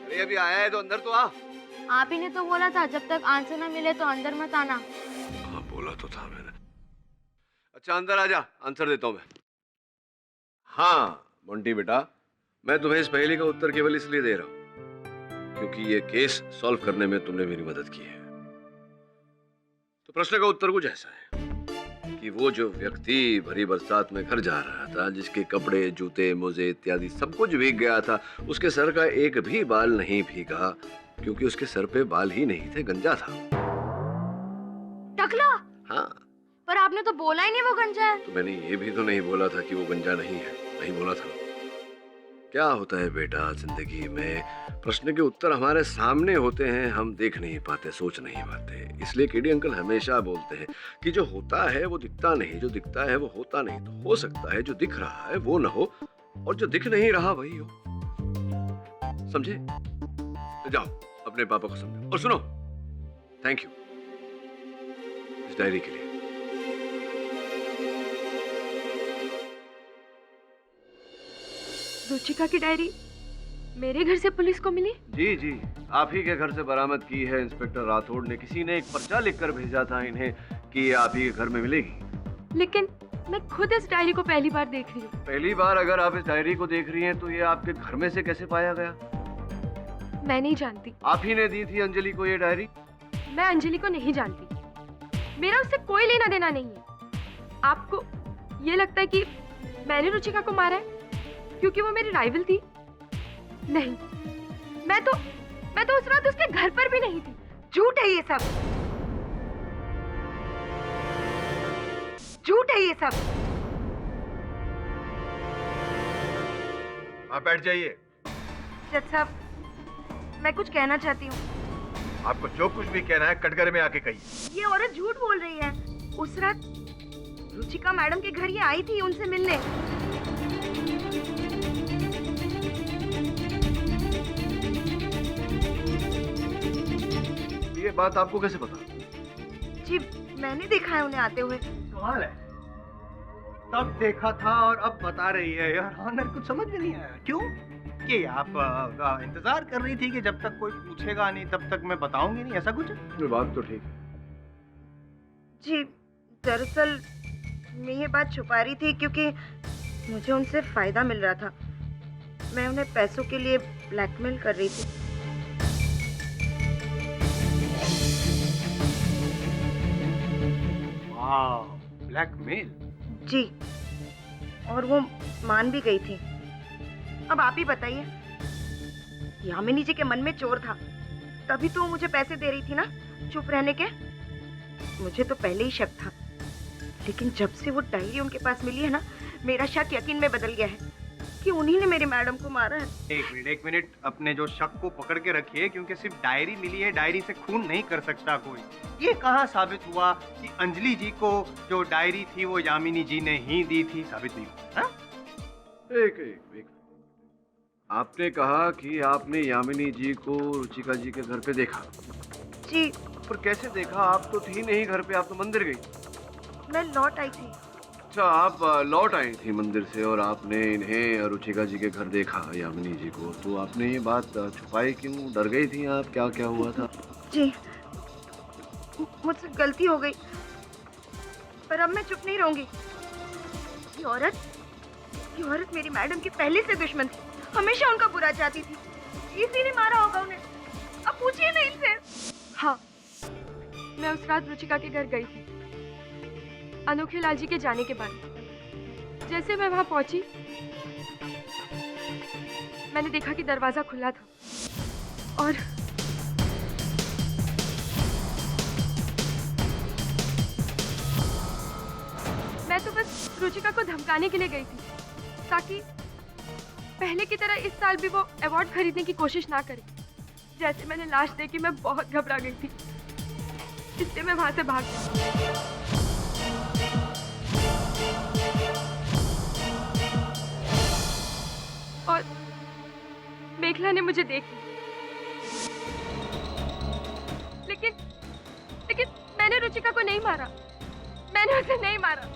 अरे अभी आया है तो अंदर तो आ। आप ही ने तो बोला था जब तक आंसर ना मिले तो अंदर मत आना। हाँ बोला तो था मैंने। अच्छा अंदर आ जा, आंसर देता हूँ मैं। हाँ मोंटी बेटा, मैं तुम्हें इस पहेली का उत्तर केवल इसलिए दे रहा हूँ क्योंकि ये केस सॉल्व करने में तुमने मेरी मदद की है। तो प्रश्न का उत्तर कुछ ऐसा है कि वो जो व्यक्ति भरी बरसात में घर जा रहा था, जिसके कपड़े, जूते, मोजे इत्यादि सब कुछ भीग गया था, उसके सर का एक भी बाल नहीं भीगा क्योंकि उसके सर पे बाल ही नहीं थे, गंजा था। टकला? हाँ। पर आपने तो बोला ही नहीं वो गंजा है। तो मैंने ये भी तो नहीं बोला था कि वो गंजा नहीं है, नहीं बोला था। क्या होता है बेटा जिंदगी में, प्रश्न के उत्तर हमारे सामने होते हैं, हम देख नहीं पाते, सोच नहीं पाते। इसलिए केडी अंकल हमेशा बोलते हैं कि जो होता है वो दिखता नहीं, जो दिखता है वो होता नहीं। तो हो सकता है जो दिख रहा है वो ना हो और जो दिख नहीं रहा वही हो। समझे? जाओ अपने पापा को समझो। और सुनो, थैंक यू इस डायरी के लिए। रुचिका की डायरी मेरे घर से पुलिस को मिली? जी जी, आप ही के घर से बरामद की है इंस्पेक्टर राठौड़ ने। किसी ने एक पर्चा लिखकर भेजा था इन्हें कि ये आप ही के घर में मिलेगी। लेकिन मैं खुद इस डायरी को पहली बार देख रही हूँ। पहली बार अगर आप इस डायरी को देख रही हैं तो ये आपके घर में से कैसे पाया गया? मैं नहीं जानती। आप ही ने दी थी अंजलि को ये डायरी? मैं अंजलि को नहीं जानती, मेरा उससे कोई लेना देना नहीं है। आपको ये लगता है कि मैंने रुचिका को मारा है क्योंकि वो मेरी राइवल थी? नहीं, मैं तो उस रात उसके घर पर भी नहीं थी। झूठ है ये सब, झूठ है ये सब। आप बैठ जाइए। जज साहब, मैं कुछ कहना चाहती हूँ। आपको जो कुछ भी कहना है कटघरे में आके कहिए। ये औरत झूठ बोल रही है। उस रात रुचिका मैडम के घर ये आई थी उनसे मिलने। ये बात आपको कैसे पता? जी, मैंने देखा है उन्हें आते हुए। कमाल है, तब देखा था और अब बता रही है। यार ऑनर, कुछ समझ में नहीं आया। क्यों? कि आप इंतजार कर रही थी कि जब तक कोई पूछेगा नहीं तब तक मैं बताऊंगी नहीं, ऐसा कुछ? ये बात तो ठीक है। जी, दरअसल मैं ये बात छुपा रही थी क्योंकि मुझे उनसे फायदा मिल रहा था। मैं उन्हें पैसों के लिए ब्लैकमेल कर रही थी। ब्लैकमेल? जी, और वो मान भी गई थी। अब आप ही बताइए, यामिनी जी के मन में चोर था, तभी तो वो मुझे पैसे दे रही थी ना चुप रहने के। मुझे तो पहले ही शक था, लेकिन जब से वो डायरी उनके पास मिली है ना, मेरा शक यकीन में बदल गया है कि उन्हीं ने मेरी मैडम को मारा है। एक मिनट, अपने जो शक को पकड़ के रखिए, क्योंकि सिर्फ डायरी मिली है, डायरी से खून नहीं कर सकता कोई। ये कहाँ साबित हुआ कि अंजलि जी को जो डायरी थी वो यामिनी जी ने ही दी थी? साबित नहीं हुआ। हाँ? एक आपने कहा कि आपने यामिनी जी को रुचिका जी के घर पे देखा। जी। पर कैसे देखा? आप तो थी नहीं घर पे, आप तो मंदिर गई। मैं लौट आई थी। अच्छा, आप लौट आई थी मंदिर से और आपने इन्हें रुचिका जी के घर देखा, यामिनी जी को। तो आपने ये बात छुपाई क्यों? डर गई थी आप? क्या हुआ था? जी, मुझसे गलती हो गई, पर अब मैं चुप नहीं रहूंगी। ये औरत मेरी मैडम की पहले से दुश्मन थी, हमेशा उनका बुरा चाहती थी, इसीलिए मारा होगा उन्हें। अब पूछिए ना इनसे। हाँ, मैं उस रात रुचिका के घर गई थी अनोखे लाल जी के जाने के बाद। जैसे मैं वहां पहुंची, मैंने देखा कि दरवाजा खुला था और मैं तो बस रुचिका को धमकाने के लिए गई थी ताकि पहले की तरह इस साल भी वो अवार्ड खरीदने की कोशिश ना करे। जैसे मैंने लाश देखी, मैं बहुत घबरा गई थी, इसलिए मैं वहां से भाग गई। और मेखला ने मुझे देख लिया, लेकिन मैंने रुचिका को नहीं मारा, मैंने उसे नहीं मारा।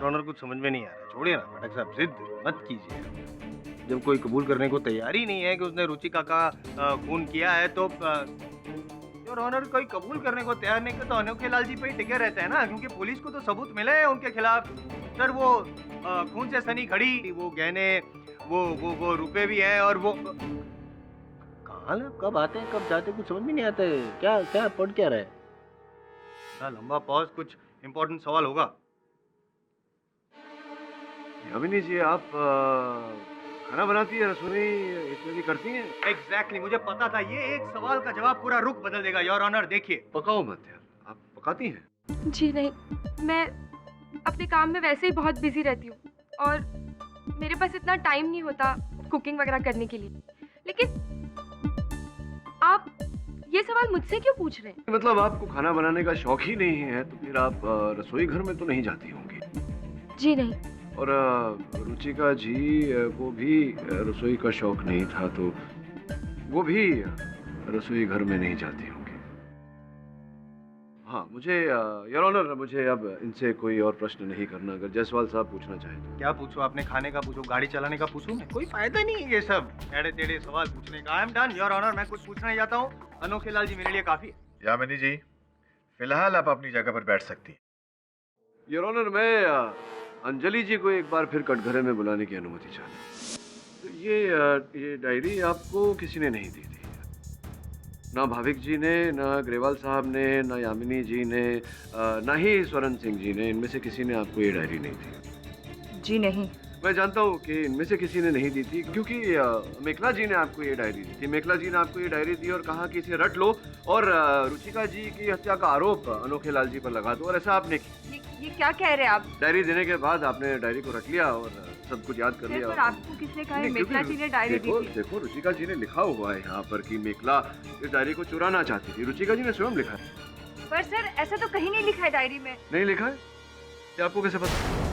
ऑनर, कुछ समझ में नहीं आ रहा। छोड़िए ना पाठक साहब, जिद मत कीजिए। जब कोई कबूल करने को तैयार ही नहीं है कि उसने रुचिका का खून किया है, तो और ऑनर कोई कबूल करने को तैयार नहीं किया तो अनोखे लाल जी पे ही टिके रहते हैं ना, क्योंकि पुलिस को तो सबूत मिले हैं उनके खिलाफ। सर, वो खून से सनी घड़ी, वो गहने, वो रुपए भी हैं, और वो कहाँ कब आते हैं कब जाते हैं कुछ समझ में नहीं आता है। क्या पढ़ क्या रहा है? बड़ा लंबा पॉज, कुछ इम्पोर्टेंट सवाल होगा। यामिनी जी, आप खाना बनाती है, रसोई इत्यादि करती हैं? एग्जैक्टली, मुझे पता था ये एक सवाल का जवाब पूरा रुख बदल देगा। योर ऑनर, देखिए। पकाओ मत यार, आप पकाती हैं? जी नहीं, मैं अपने काम में वैसे ही बहुत बिजी रहती हूँ और मेरे पास इतना टाइम नहीं होता कुकिंग वगैरह करने के लिए। लेकिन आप ये सवाल मुझसे क्यों पूछ रहे हैं? मतलब आपको खाना बनाने का शौक ही नहीं है तो फिर आप रसोई घर में तो नहीं जाती होंगी? जी नहीं। और रुचिका जी को भी रसोई का शौक नहीं था तो वो भी रसोई घर में नहीं जाती होंगी। हाँ, मुझे योर ऑनर, मुझे अब इनसे कोई और प्रश्न नहीं करना। अगर जायसवाल साहब पूछना चाहें तो। क्या पूछो? आपने खाने का पूछो, गाड़ी चलाने का पूछो, मैं कोई फायदा नहीं है ये सब टेढ़े टेढ़े सवाल पूछने का। I am done your honour, मैं कुछ पूछना चाहता हूँ। अनोखे लाल जी मेरे लिए काफी है। यामिनी जी, फिलहाल आप अपनी जगह पर बैठ सकती हैं। योर ऑनर, मैं अंजलि जी को एक बार फिर कटघरे में बुलाने की अनुमति चाहता हूँ। तो ये डायरी आपको किसी ने नहीं दी थी? ना भाविक जी ने, ना ग्रेवाल साहब ने, ना यामिनी जी ने, ना ही स्वरण सिंह जी ने, इनमें से किसी ने आपको ये डायरी नहीं दी? जी नहीं। मैं जानता हूँ कि इनमें से किसी ने नहीं दी थी क्योंकि मेखला जी ने आपको ये डायरी दी थी। मेखला जी ने आपको ये डायरी दी और कहा कि इसे रट लो और रुचिका जी की हत्या का आरोप अनोखे लाल जी पर लगा दो, और ऐसा आपने किया। ये क्या कह रहे हैं आप? डायरी देने के बाद आपने डायरी को रख लिया और सब कुछ याद कर लिया। पर आपको किसने कहा है मेखला जी ने डायरी दी थी? देखो रुचिका जी ने लिखा हुआ है यहाँ पर कि मेखला इस डायरी को चुराना चाहती थी। रुचिका जी ने स्वयं लिखा है। पर सर ऐसा तो कहीं नहीं लिखा है डायरी में। नहीं लिखा है? क्या आपको कैसे पता?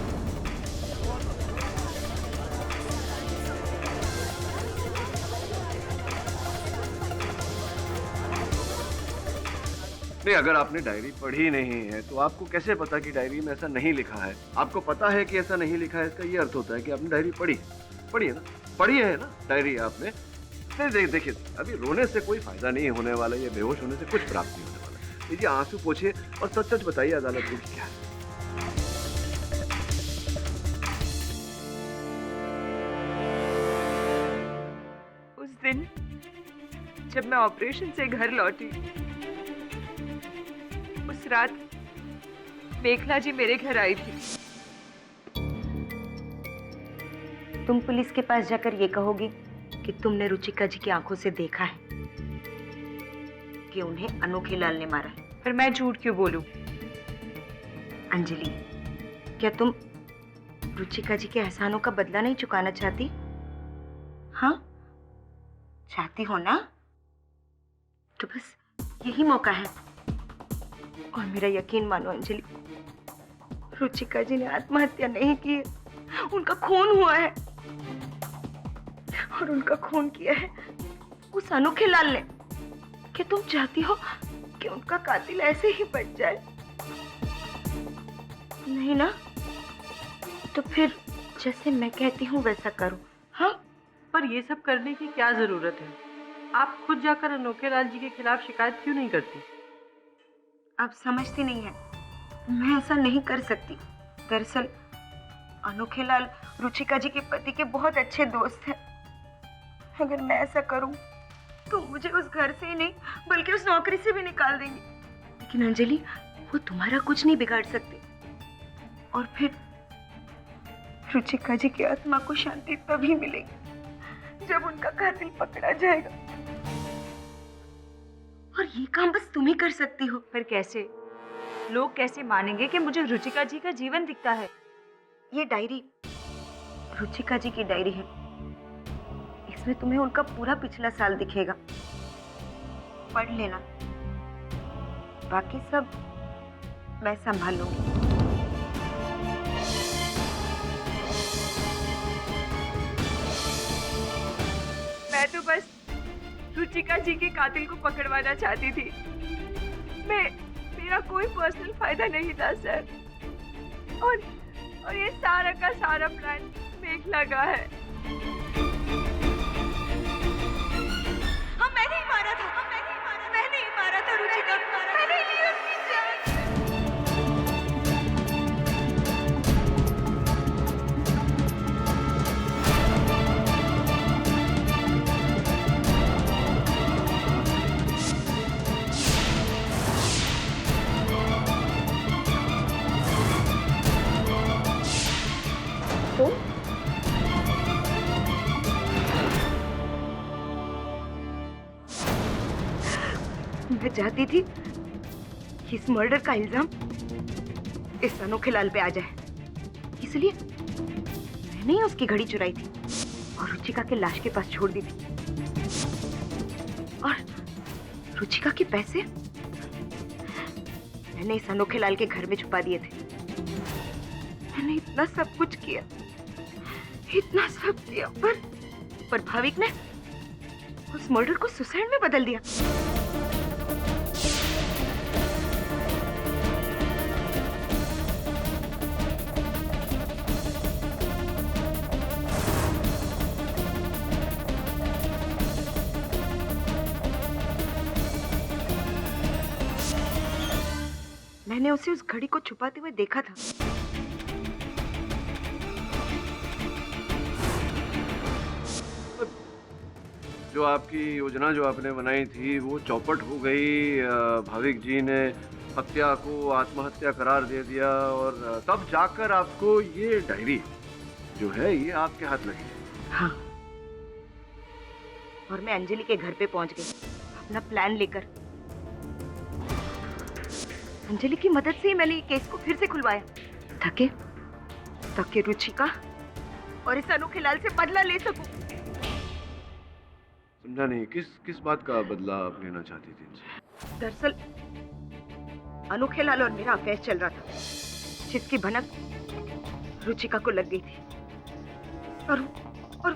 नहीं, अगर आपने डायरी पढ़ी नहीं है तो आपको कैसे पता कि डायरी में ऐसा नहीं लिखा है? आपको पता है कि ऐसा नहीं लिखा है, इसका ये अर्थ होता है कि आपने डायरी पढ़ी है ना? पढ़ी है ना डायरी आपने? देखिए, अभी रोने से कोई फायदा नहीं होने वाला, ये बेहोश होने से कुछ प्राप्त नहीं होने वाला। लीजिए आंसू पोछिए और सच सच बताइए अदालत को क्या है। उस दिन जब मैं ऑपरेशन से घर लौटी, उस रात मेखला जी मेरे घर आई थी। तुम पुलिस के पास जाकर ये कहोगे कि तुमने रुचिका जी की आंखों से देखा है कि उन्हें अनोखे लाल ने मारा है। पर मैं झूठ क्यों बोलूं? अंजलि, क्या तुम रुचिका जी के एहसानों का बदला नहीं चुकाना चाहती? हाँ, चाहती हो ना? तो बस यही मौका है। और मेरा यकीन मानो अंजलि, रुचिका जी ने आत्महत्या नहीं की है, उनका खून हुआ है। और उनका खून किया है उस अनोखे लाल ने। क्या तुम चाहती हो कि उनका कातिल ऐसे ही बच जाए? नहीं ना? तो फिर जैसे मैं कहती हूँ वैसा करो। हाँ, पर ये सब करने की क्या जरूरत है? आप खुद जाकर अनोखे लाल जी के खिलाफ शिकायत क्यों नहीं करती? आप समझती नहीं है, मैं ऐसा नहीं कर सकती। दरअसल अनोखे लाल रुचिका जी के पति के बहुत अच्छे दोस्त हैं। अगर मैं ऐसा करूं तो मुझे उस घर से ही नहीं बल्कि उस नौकरी से भी निकाल देंगे। लेकिन अंजलि, वो तुम्हारा कुछ नहीं बिगाड़ सकते। और फिर रुचिका जी की आत्मा को शांति तभी मिलेगी जब उनका कातिल पकड़ा जाएगा। और ये काम बस तुम ही कर सकती हो। पर कैसे? लोग कैसे मानेंगे कि मुझे रुचिका जी का जीवन दिखता है? ये डायरी रुचिका जी की डायरी है। इसमें तुम्हें उनका पूरा पिछला साल दिखेगा। पढ़ लेना, बाकी सब मैं संभाल लूंगी। मैं तो बस रुचिका जी के कातिल को पकड़वाना चाहती थी। मेरा कोई पर्सनल फायदा नहीं था सर। और ये सारा का सारा प्लान मेखला का है। मैंने ही मारा था, मैंने ही मारा था रुचिका, मैंने ही ली उसकी जान। मैं चाहती थी कि इस मर्डर का इल्जाम इस अनोखे लाल पे आ जाए, इसलिए मैंने ही उसकी घड़ी चुराई थी और रुचिका के लाश के पास छोड़ दी थी। और रुचिका के पैसे मैंने इस अनोखे लाल के घर में छुपा दिए थे। मैंने इतना सब कुछ किया, इतना सब किया, पर भाविक ने उस मर्डर को सुसाइड में बदल दिया। मैंने उसे उस घड़ी को छुपाते हुए देखा था। जो आपकी योजना जो आपने बनाई थी वो चौपट हो गई। भाविक जी ने हत्या को आत्महत्या करार दे दिया और तब जाकर आपको ये डायरी जो है ये आपके हाथ लगी। हाँ, और मैं अंजलि के घर पे पहुंच गई अपना प्लान लेकर। अंजलि की मदद से ही मैंने ये केस को फिर से खुलवाया ताकि रुचिका और इस अनोखे लाल से बदला ले सकूं। समझा नहीं, किस बात का बदला आप लेना चाहती थी? दरअसल अनोखे लाल और मेरा अफेयर चल रहा था, जिसकी भनक रुचिका को लग गई थी और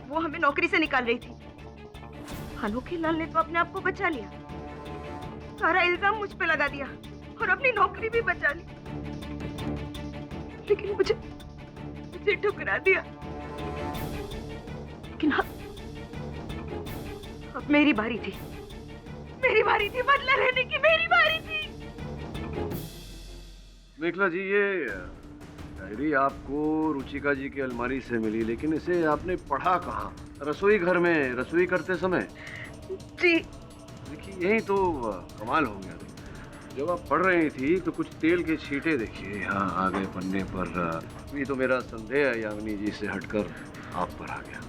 वो हमें नौकरी से निकाल रही थी। अनोखे लाल ने तो अपने आप को बचा लिया, सारा इल्जाम मुझ पे लगा दिया और अपनी नौकरी भी बचा ली, लेकिन मुझे ठुकरा दिया। लेकिन हाँ, अब मेरी बारी थी बदला लेने की, मेरी बारी थी। मेखला जी, ये डायरी आपको रुचिका जी की अलमारी से मिली, लेकिन इसे आपने पढ़ा कहाँ? रसोई घर में रसोई करते समय? जी। देखिए, यही तो कमाल हो गया। जब आप पढ़ रही थी तो कुछ तेल के छींटे देखिए यहाँ आगे पन्ने पर। ये तो मेरा संदेह है यामिनी जी से हटकर आप पर आ गया।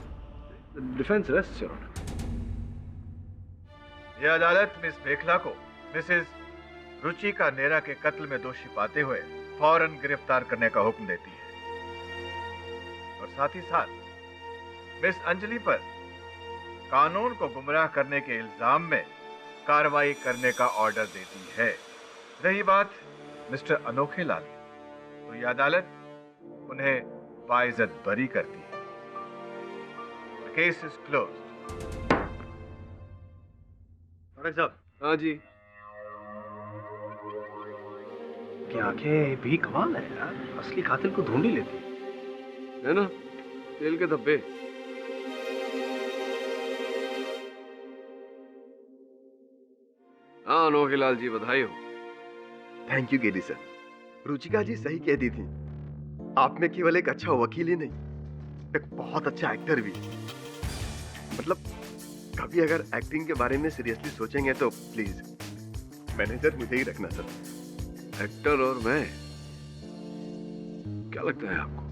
Defence rest your honour. यह अदालत मिस मेखला को मिसेस रुचिका नेहरा के कत्ल में दोषी पाते हुए फौरन गिरफ्तार करने का हुक्म देती है और साथ ही साथ मिस अंजलि पर कानून को गुमराह करने के इल्जाम में कार्रवाई करने का ऑर्डर देती है। रही बात मिस्टर अनोखे लाल, तो यह अदालत उन्हें बाइज्जत बरी करती है। The case is closed. साहब। हाँ जी। क्या आंखें भी कमाल है यार, असली कातिल को ढूंढ ही लेती है ना, तेल के धब्बे। हाँ अनोखे लाल जी, बधाई हो। Thank you KD sir. Ruchika ji सही कहती थी, आप में केवल एक अच्छा वकील ही नहीं, एक बहुत अच्छा एक्टर भी। मतलब कभी अगर एक्टिंग के बारे में सीरियसली सोचेंगे तो प्लीज मैनेजर मुझे ही रखना सर। एक्टर और मैं, क्या लगता है आपको?